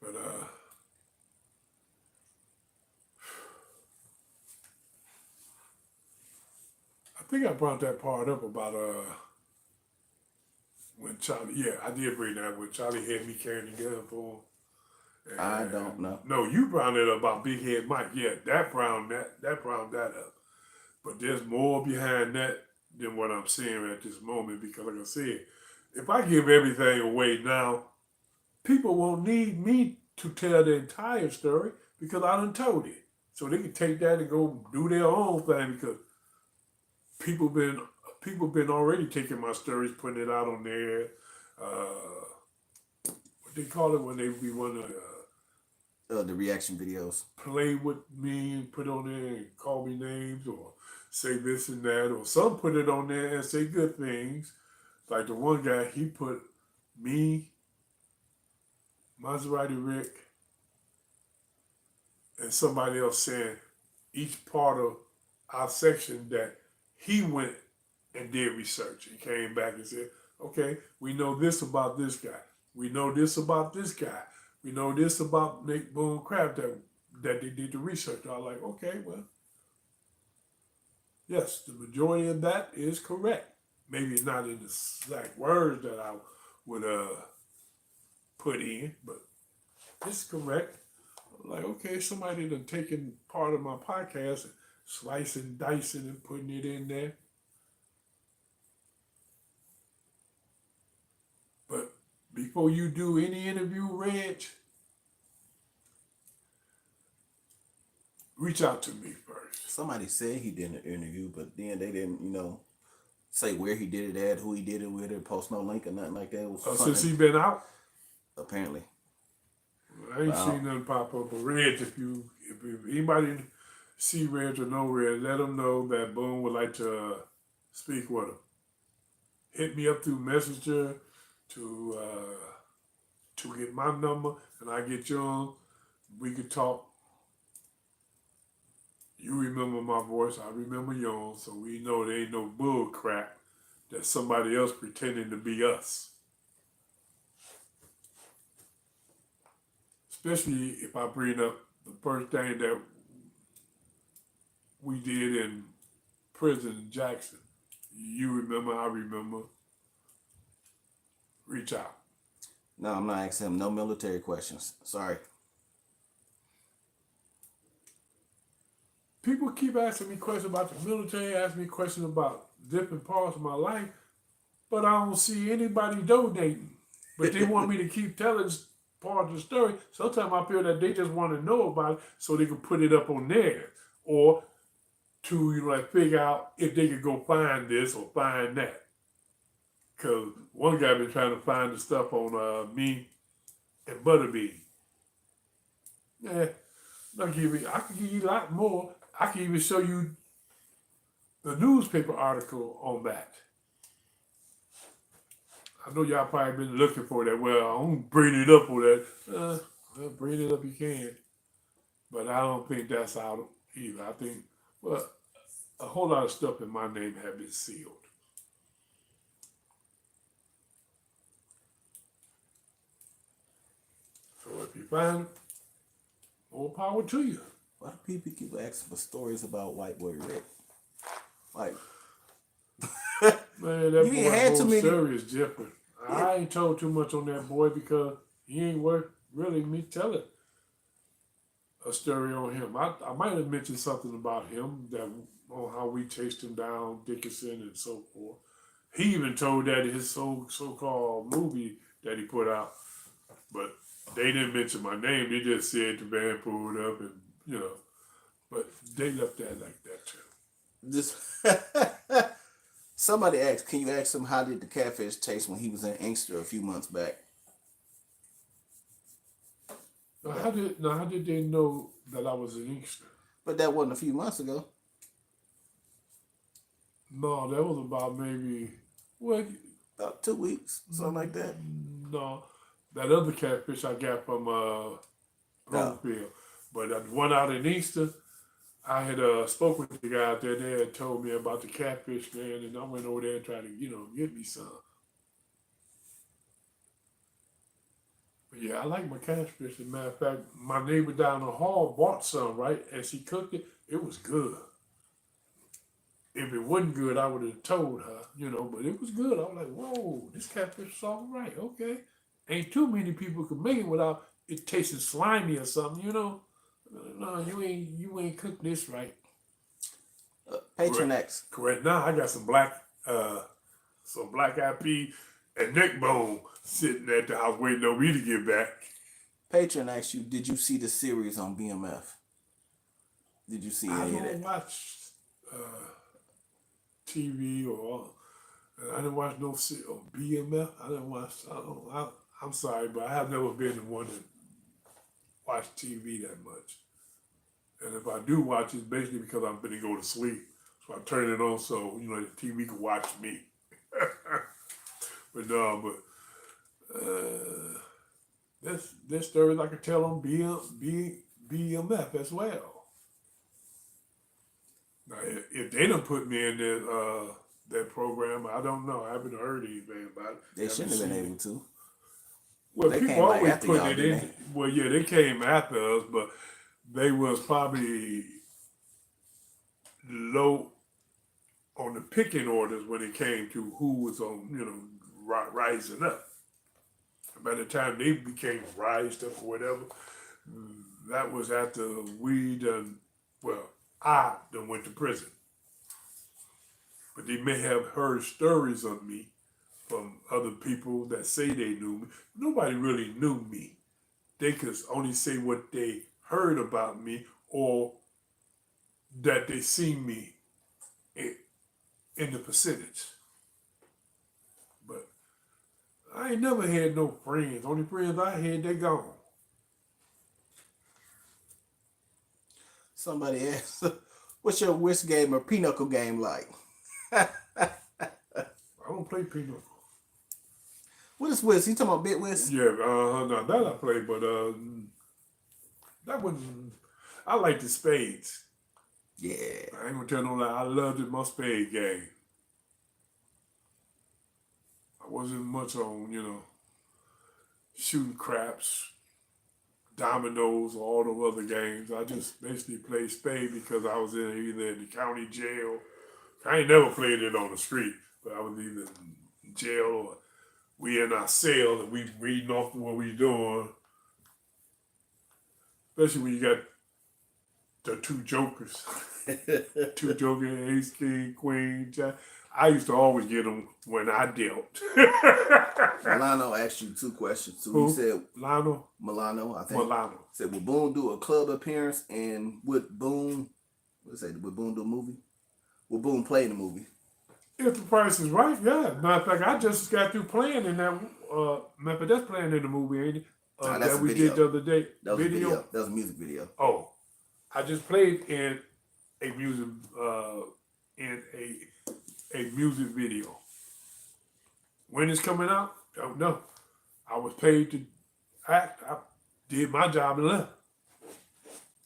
But I think I brought that part up about when Charlie. Yeah, I did bring that when Charlie had me carrying the gun for him. And I don't know. No, you brought it up about Big Head Mike. Yeah, that browned that up. But there's more behind that than what I'm seeing at this moment because, like I said, if I give everything away now, people won't need me to tell the entire story because I done told it. So they can take that and go do their own thing because people been already taking my stories, putting it out on there. What they call it when they be want to the reaction videos. Play with me and put on there and call me names or say this and that, or some put it on there and say good things. Like the one guy, he put me, Maserati Rick, and somebody else saying each part of our section that he went and did research and came back and said, okay, we know this about this guy. We know this about this guy. We know this about Nick Boone Craft that they did the research. I was like, okay, well, yes, the majority of that is correct. Maybe not in the exact words that I would put in, but it's correct. Like, okay, somebody done taken part of my podcast and slicing, dicing, and putting it in there. But before you do any interview, Reg, reach out to me first. Somebody said he did an interview, but then they didn't, say where he did it at, who he did it with, or post no link or nothing like that. It was since he been out? Apparently. I ain't seen nothing pop up. But Reg, if anybody see Reg or know Reg, let them know that Boone would like to speak with him. Hit me up through Messenger to get my number, and I get yours. We could talk. You remember my voice, I remember yours, so we know there ain't no bull crap that somebody else pretending to be us. especially if I bring up the first thing that we did in prison in Jackson. You remember, I remember. Reach out. No, I'm not asking him no military questions. Sorry. People keep asking me questions about the military, asking me questions about different parts of my life, but I don't see anybody donating. But they want me to keep telling part of the story. Sometimes I feel that they just want to know about it so they can put it up on theirs. Or to like figure out if they could go find this or find that. Because one guy been trying to find the stuff on me and Butterbean. Yeah, I can give you a lot more. I can even show you the newspaper article on that. I know y'all probably been looking for that. Well, I won't bring it up for that. Well, bring it up you can. But I don't think that's out either. I think, well, a whole lot of stuff in my name have been sealed. So if you find it, more power to you. Why do people keep asking for stories about White Boy Rick? Like, Man, that you ain't boy had too whole many. story is different. Yeah. I ain't told too much on that boy because he ain't worth really me telling a story on him. I might have mentioned something about him that on how we chased him down, Dickinson and so forth. He even told that in his so-called movie that he put out, but they didn't mention my name. They just said the band pulled up and but they left that like that too. This somebody asked, can you ask him how did the catfish taste when he was in Inkster a few months back? Now how did they know that I was in Inkster? But that wasn't a few months ago. No, that was about maybe About 2 weeks, something like that. No, that other catfish I got from Bloomfield. But the one out in Inkster, I had spoke with the guy out there. They had told me about the catfish, man, and I went over there and tried to, get me some. But yeah, I like my catfish. As a matter of fact, my neighbor down the hall bought some, right? And she cooked it. It was good. If it wasn't good, I would have told her, but it was good. I was like, whoa, this catfish is all right. Okay. Ain't too many people can make it without it tasting slimy or something, No, you ain't cooked this right. Patron X. Correct. Now I got some black eyed pea and neck bone sitting at the house waiting on me to get back. Patron asked you, did you see the series on BMF? Did you see any of that? I don't watch TV or I didn't watch no BMF. I didn't watch. I'm sorry, but I have never been the one to watch TV that much. And if I do watch, it's basically because I'm going to go to sleep. So I turn it on so the TV can watch me. But no, there's stories I can tell on BMF as well. Now, if they don't put me in that program, I don't know. I haven't heard anything about it. They shouldn't have been able to. Well, they people came like always after put y'all, it didn't in. Well, yeah, they came after us, but they was probably low on the picking orders when it came to who was on, rising up. By the time they became rised up or whatever, that was after I done went to prison. But they may have heard stories of me from other people that say they knew me. Nobody really knew me. They could only say what they heard about me or that they seen me in the percentage. But I ain't never had no friends. Only friends I had, they gone. Somebody asked, what's your whist game or pinochle game like? I don't play pinochle. What is whist? You talking about bit whist? Yeah, no, that I play, but that wasn't. I like the spades. Yeah. I ain't gonna tell no lie. I loved it, my spade game. I wasn't much on, shooting craps. dominoes or all the other games. I just basically played spade because I was either in the county jail. I ain't never played it on the street, but I was either in jail or we in our cell and we reading off what we doing. Especially when you got the two jokers, two jokers, ace, king, queen, jack. I used to always get them when I dealt. Milano asked you 2 questions. So Who? he said, Lionel? Milano, I think. Milano. Said, would Boone do a club appearance, and would Boone do a movie? Would Boone play in the movie? If the price is right, yeah. Matter of fact, I just got through playing in that. Matter that's playing in the movie, ain't it? That's that we video. did the other day. That was a video. That was a music video. Oh, I just played in a music music video. When it's coming out, don't know. I was paid to act. I did my job and left.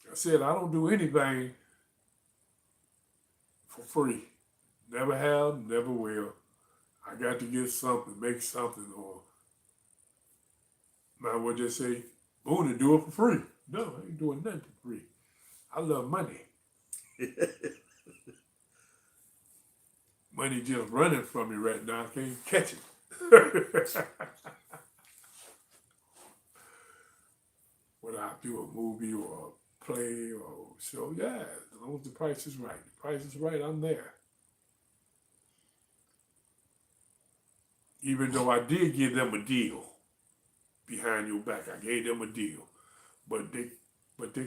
I said I don't do anything for free. Never have, never will. I got to get something, make something, or man would just say, Boone to do it for free. No, I ain't doing nothing for free. I love money. Money just running from me right now. I can't catch it. Whether I do a movie or a play or show, yeah, as long as the price is right. The price is right, I'm there. Even though I did give them a deal behind your back, I gave them a deal, but they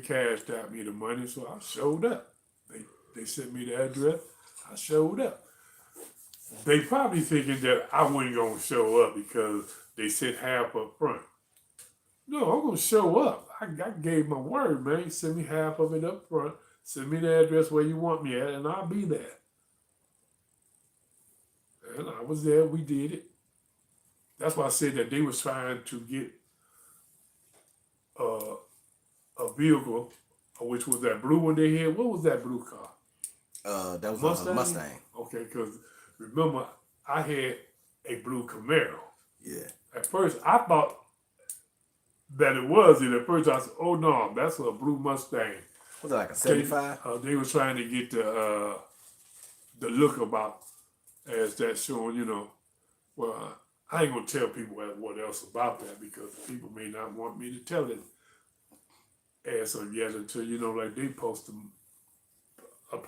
cashed out me the money, so I showed up. They sent me the address. I showed up. They probably thinking that I wasn't gonna show up because they said half up front. No, I'm gonna show up. I gave my word, man. Send me half of it up front. Send me the address where you want me at, and I'll be there. And I was there. We did it. That's why I said that they was trying to get a vehicle, which was that blue one they had. What was that blue car? That was Mustang? a Mustang. Okay, because remember, I had a blue Camaro. Yeah. At first, I thought that it was it. At first, I said, oh, no, that's a blue Mustang. Was it like a 75? They were trying to get the look about as that showing, you know, well, I ain't going to tell people what else about that because people may not want me to tell it as of yet until, you know, like they post a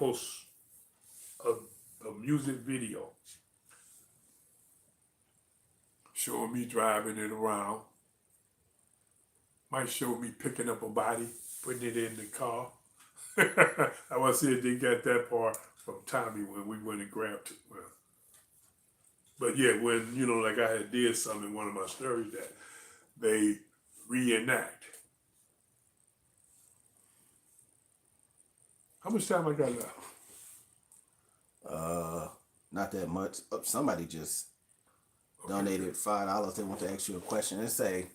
music video showing me driving it around. Might show me picking up a body, putting it in the car. I was saying they got that part from Tommy when we went and grabbed it. Well, but yeah, when, you know, like I had did something in one of my stories that they reenact. How much time I got left? Not that much. Somebody just donated $5. They want to ask you a question. They say,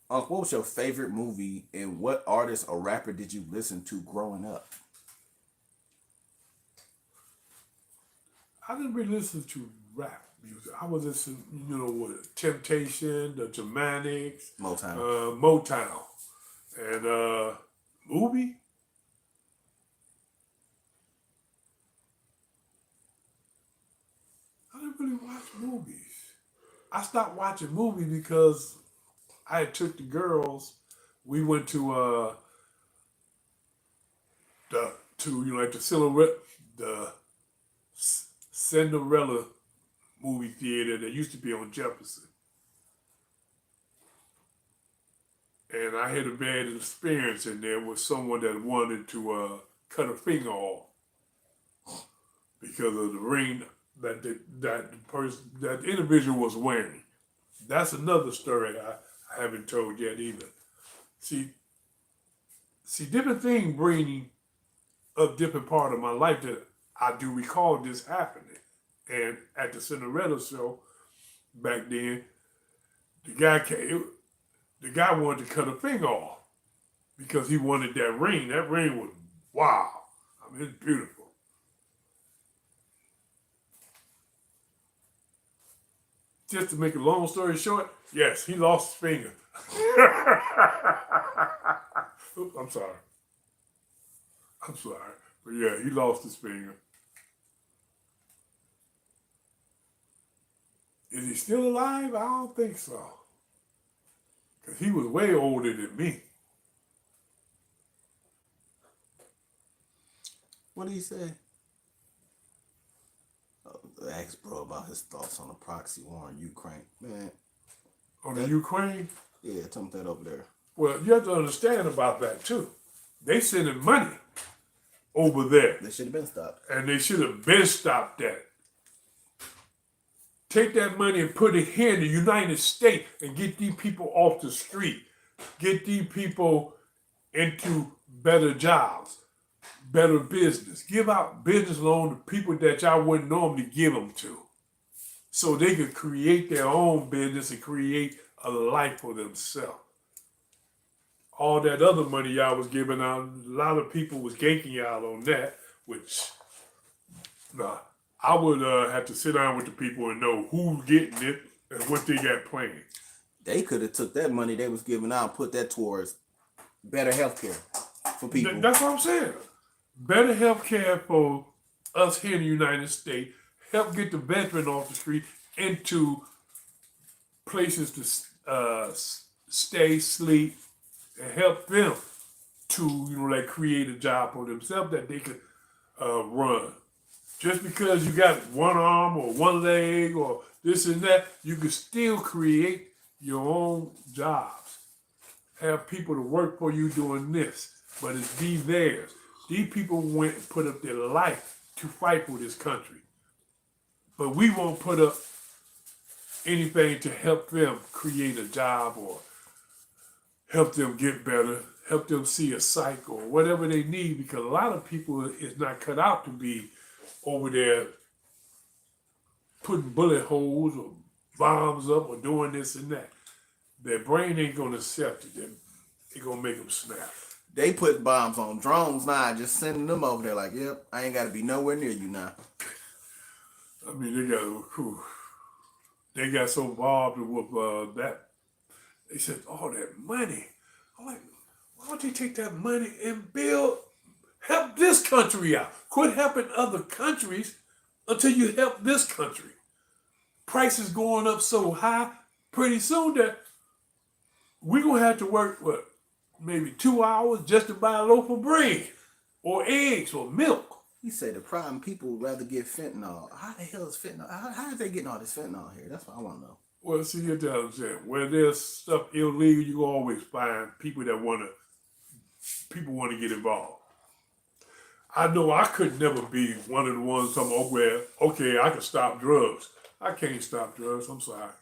what was your favorite movie and what artist or rapper did you listen to growing up? I didn't really listen to rap music. I was listening, you know, with Temptation, the Germanics, Motown. And movie. I didn't really watch movies. I stopped watching movies because I had took the girls. We went to the Cinderella movie theater that used to be on Jefferson. And I had a bad experience in there with someone that wanted to cut a finger off because of the ring that that individual was wearing. That's another story I haven't told yet either. See, different things bring up different part of my life that I do recall this happening. And at the Cinderella show back then, the guy wanted to cut a finger off because he wanted that ring. That ring was wow. I mean, it's beautiful. Just to make a long story short, yes, he lost his finger. Oops, I'm sorry. But yeah, he lost his finger. Is he still alive? I don't think so. Because he was way older than me. What did he say? Ask bro about his thoughts on the proxy war in Ukraine. Man, On the Ukraine? yeah, tell him that over there. Well, you have to understand about that too. They sending money over there. They should have been stopped. And they should have been stopped that. Take that money and put it here in the United States and get these people off the street. Get these people into better jobs, better business. Give out business loan to people that y'all wouldn't normally give them to. So they could create their own business and create a life for themselves. All that other money y'all was giving out, a lot of people was ganking y'all on that, which, nah. I would have to sit down with the people and know who's getting it and what they got planned. They could have took that money they was giving out and put that towards better health care for people. That's what I'm saying. Better health care for us here in the United States. Help get the veteran off the street into places to stay, sleep, and help them to, like create a job for themselves that they could run. Just because you got one arm or one leg or this and that, you can still create your own jobs. Have people to work for you doing this, but it's be theirs. These people went and put up their life to fight for this country. But we won't put up anything to help them create a job or help them get better, help them see a psych or whatever they need, because a lot of people is not cut out to be over there putting bullet holes or bombs up or doing this and that. Their brain ain't going to accept it. They're going to make them snap. They put bombs on drones now, just sending them over there like, yep, I ain't got to be nowhere near you now. I mean, they got so involved with that. They said, all that money. I'm like, why don't you take that money and help this country out? Quit helping other countries until you help this country. Prices going up so high, pretty soon that we're going to have to work, maybe 2 hours just to buy a loaf of bread or eggs or milk. He said the problem, people would rather get fentanyl. How the hell is fentanyl? How is they getting all this fentanyl here? That's what I want to know. Well, see, you have to understand, where there's stuff illegal, you always find people that want to get involved. I know I could never be one of the ones talking where, okay, I can stop drugs. I can't stop drugs. I'm sorry.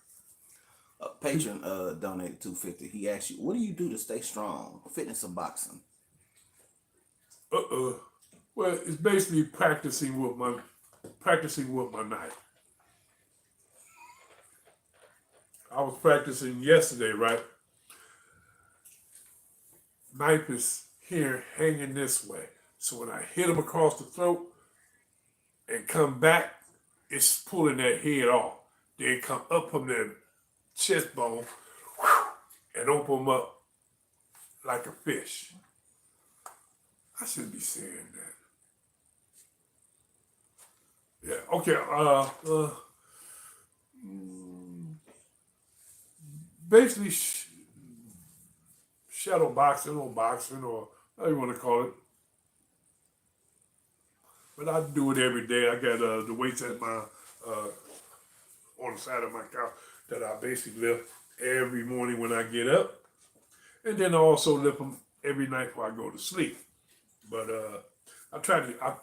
A patron donated $250. He asked you, what do you do to stay strong? Fitness or boxing? Well, it's basically practicing with my knife. I was practicing yesterday, right? Knife is here hanging this way. So when I hit him across the throat and come back, it's pulling that head off. Then come up from the chest bone and open them up like a fish. I shouldn't be saying that. Yeah, okay. Basically, shadow boxing or how you want to call it. But I do it every day. I got the weights at my on the side of my couch that I basically lift every morning when I get up, and then I also lift them every night before I go to sleep. But I try to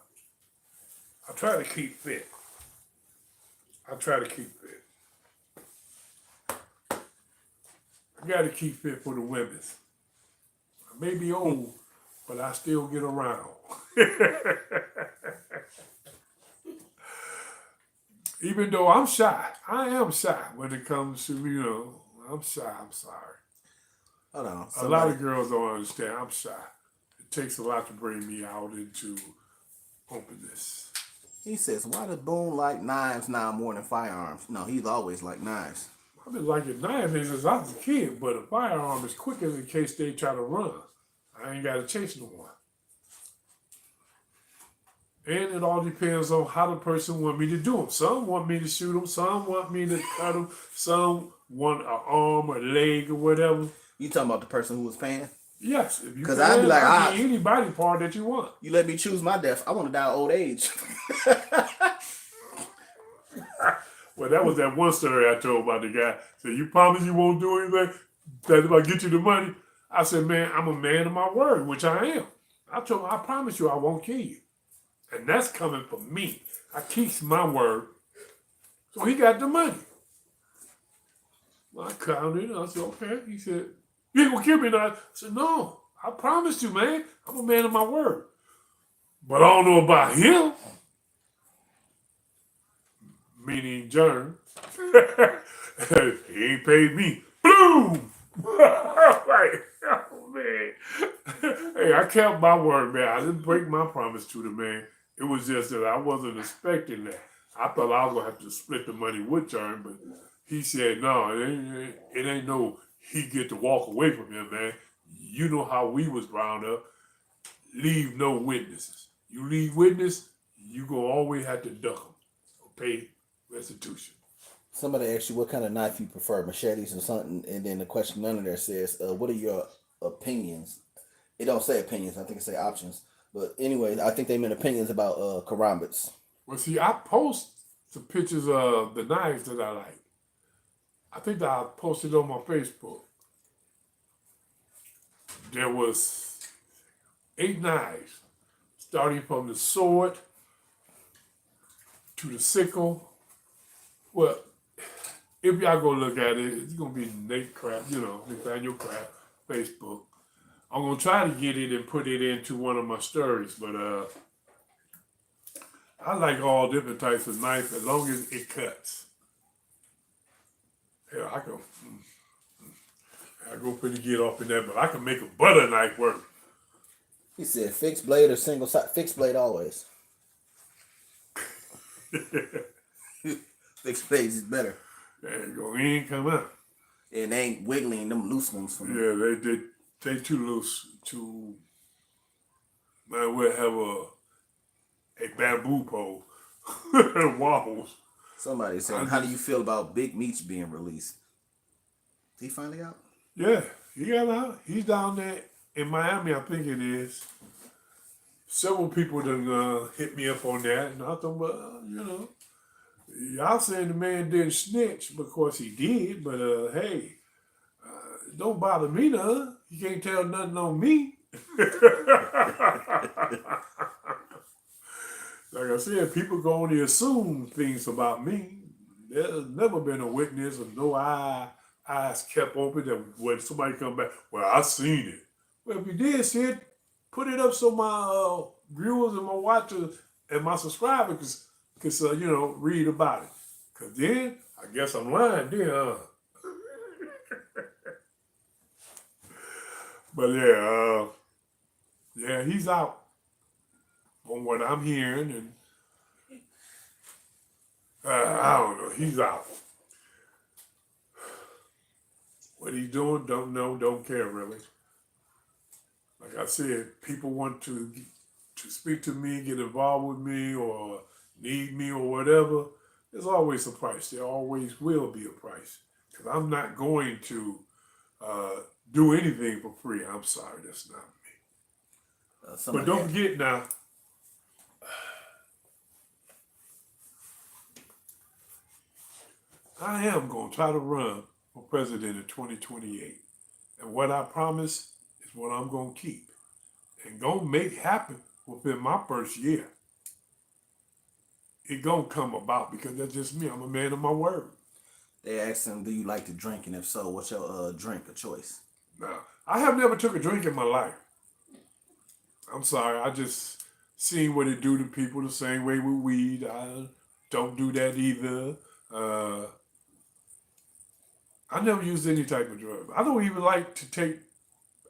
keep fit. I got to keep fit for the women. I may be old, but I still get around. Even though I'm shy, I am shy when it comes to, I'm shy, I'm sorry. Hold on. A lot of girls don't understand, I'm shy. It takes a lot to bring me out into openness. He says, why does Boone like knives now more than firearms? No, he's always liked knives. I've been liking knives since I was a kid, but a firearm is quicker in case they try to run. I ain't got to chase no one. And it all depends on how the person want me to do them. Some want me to shoot them. Some want me to cut them. Some want an arm or leg or whatever. You talking about the person who was paying? Yes, if you Because can, I'd be like, I'll give you any body part that you want. you let me choose my death. I want to die of old age. Well, that was that one story I told about the guy. Said, you promise you won't do anything? That if I get you the money? I said, man, I'm a man of my word, which I am. I told him, I promise you I won't kill you. And that's coming from me. I keep my word. So he got the money. Well, I counted it. I said, okay. He said, you ain't gonna kill me now. I said, no, I promised you, man. I'm a man of my word. But I don't know about him. Meaning Jern. He ain't paid me. Boom! Like, oh, man. Hey, I kept my word, man. I didn't break my promise to the man. It was just that I wasn't expecting that. I thought I was going to have to split the money with Jern, but he said, no, it ain't no he get to walk away from him, man. You know how we was bound up. Leave no witnesses. You leave witness, you going to always have to duck them or pay restitution. Somebody asked you what kind of knife you prefer, machetes or something, and then the question under there says, what are your opinions? It don't say opinions. I think it say options. But anyway, I think they meant opinions about karambits. Well, see, I post the pictures of the knives that I like. I think that I posted on my Facebook. There was 8 knives, starting from the sword to the sickle. Well, if y'all go look at it, it's gonna be Nate Craft, Nathaniel Craft, Facebook. I'm gonna try to get it and put it into one of my stories, but I like all different types of knife as long as it cuts. Hell, I go pretty get off in that, but I can make a butter knife work. He said fixed blade or single side. Fixed blade always. Fixed blade is better. There you go. It ain't come out. And they ain't wiggling them loose ones from Yeah, they too loose to. Man, we'll have a bamboo pole. Wobbles. Somebody said, how do you feel about Big Meech being released? Is he finally out? Yeah, he got out. He's down there in Miami, I think it is. Several people done hit me up on that, and I thought, well, y'all saying the man didn't snitch, because he did, but hey, don't bother me none. You can't tell nothing on me. Like I said, people can only assume things about me. There's never been a witness or no eyes kept open that when somebody come back, well, I seen it. Well, if you did see it, put it up so my viewers and my watchers and my subscribers can read about it. Because then, I guess I'm lying then, huh? But yeah, he's out from what I'm hearing, and I don't know, he's out. What he's doing, don't know, don't care really. Like I said, people want to speak to me, get involved with me, or need me, or whatever. There's always a price. There always will be a price. Because I'm not going to do anything for free. I'm sorry, that's not me. But don't forget now, I am going to try to run for president in 2028. And what I promise is what I'm going to keep. And going to make happen within my first year. It going to come about because that's just me. I'm a man of my word. They asked him, do you like to drink? And if so, what's your drink of choice? Now, I have never took a drink in my life. I'm sorry. I just seen what it do to people the same way with weed. I don't do that either. I never used any type of drug. I don't even like to take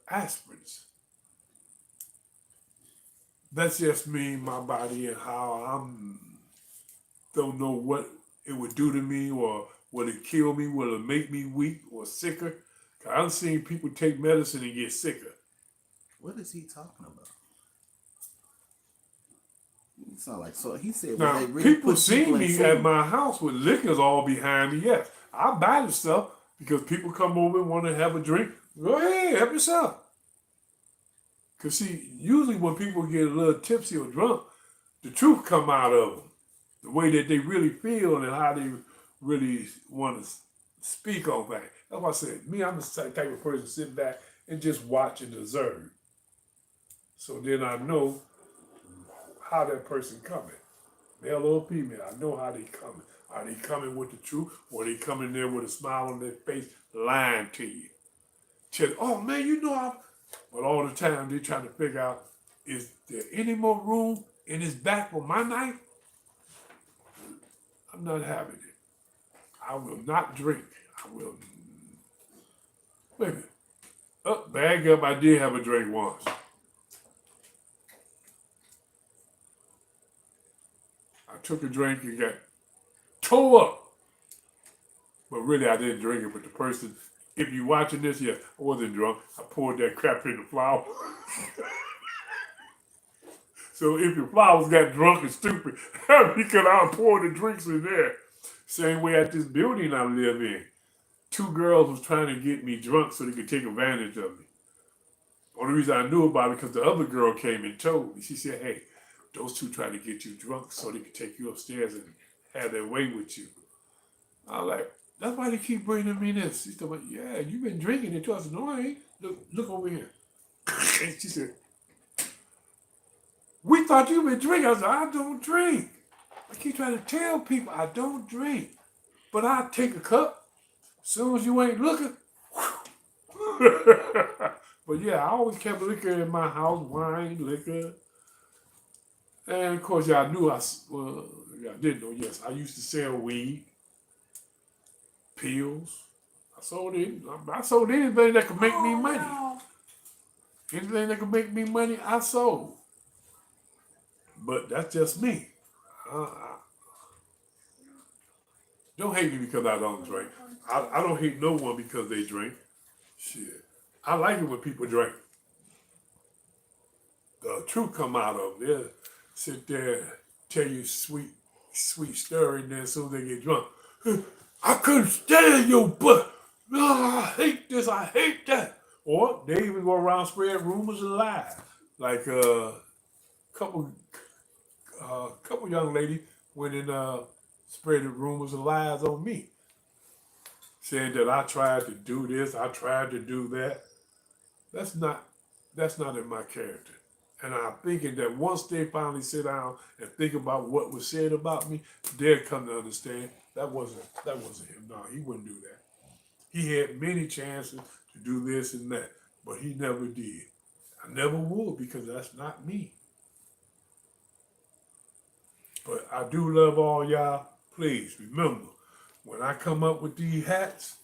aspirins. That's just me, my body, and how don't know what it would do to me or Will it kill me? Will it make me weak or sicker? I've seen people take medicine and get sicker. What is he talking about? It sound like so. He said, "Well, Now, they really people put see people in me food." at my house with liquors all behind me. Yes, I buy the stuff because people come over and want to have a drink. Go ahead, help yourself. Because see, usually when people get a little tipsy or drunk, the truth come out of them. The way that they really feel and how they really want to speak on things. That's why I said, me, I'm the type of person sit back and just watch and observe. So then I know how that person coming. Male or female, I know how they coming. Are they coming with the truth, or they coming there with a smile on their face, lying to you? Oh man, you know I. But all the time they trying to figure out, is there any more room in his back for my knife? I'm not having it. I will not drink. I will. Wait a minute. Oh, bag up. I did have a drink once. I took a drink and got tore up. But really, I didn't drink it. But the person, if you watching this, yes, I wasn't drunk. I poured that crap in the flour. So if your flowers got drunk and stupid, because I poured the drinks in there. Same way at this building I live in. Two girls was trying to get me drunk so they could take advantage of me. Only reason I knew about it because the other girl came and told me. She said, hey, those two trying to get you drunk so they could take you upstairs and have their way with you. I was like, that's why they keep bringing me this. She said, well, yeah, you've been drinking it too. I said, no, I ain't. Look over here. And she said, we thought you been drinking. I said, I don't drink. I keep trying to tell people I don't drink. But I take a cup. As soon as you ain't looking. But yeah, I always kept liquor in my house, wine, liquor. And of course, y'all knew y'all didn't know, yes, I used to sell weed, pills. I sold anything that could make me money. Anything that could make me money, I sold. But that's just me. Don't hate me because I don't drink. I don't hate no one because they drink. Shit. I like it when people drink. The truth come out of them. They'll sit there, tell you sweet story, and then as soon as they get drunk, I couldn't stand your butt. Oh, I hate this, I hate that. Or they even go around spreading rumors and lies. Like couple young ladies went and spread rumors and lies on me, saying that I tried to do this, I tried to do that. That's not in my character. And I'm thinking that once they finally sit down and think about what was said about me, they'll come to understand that wasn't him. No, he wouldn't do that. He had many chances to do this and that, but he never did. I never would because that's not me. But I do love all y'all. Please remember, when I come up with these hats,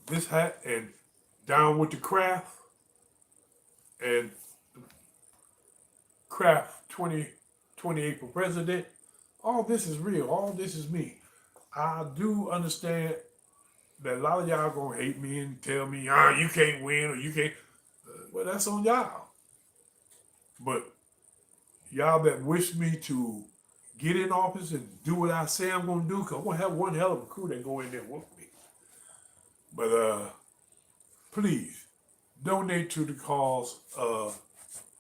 this hat and Down with the Craft and Craft 2028 for President, all this is real. All this is me. I do understand that a lot of y'all gonna hate me and tell me, you can't win or you can't. Well, that's on y'all. But y'all that wish me to get in office and do what I say I'm gonna do, because I'm gonna have one hell of a crew that go in there with me. But please donate to the cause of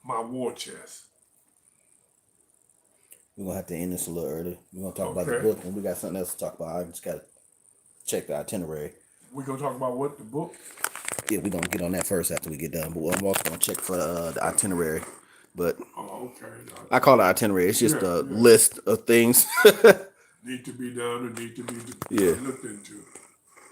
my war chest. We're gonna have to end this a little early. We're gonna talk about the book, and we got something else to talk about. I just gotta check the itinerary. We're gonna talk about what, the book? Yeah, we're gonna get on that first after we get done. But I'm also gonna check for the itinerary. But okay. I call it itinerary. It's just a list of things need to be done or need to be Yeah. looked into.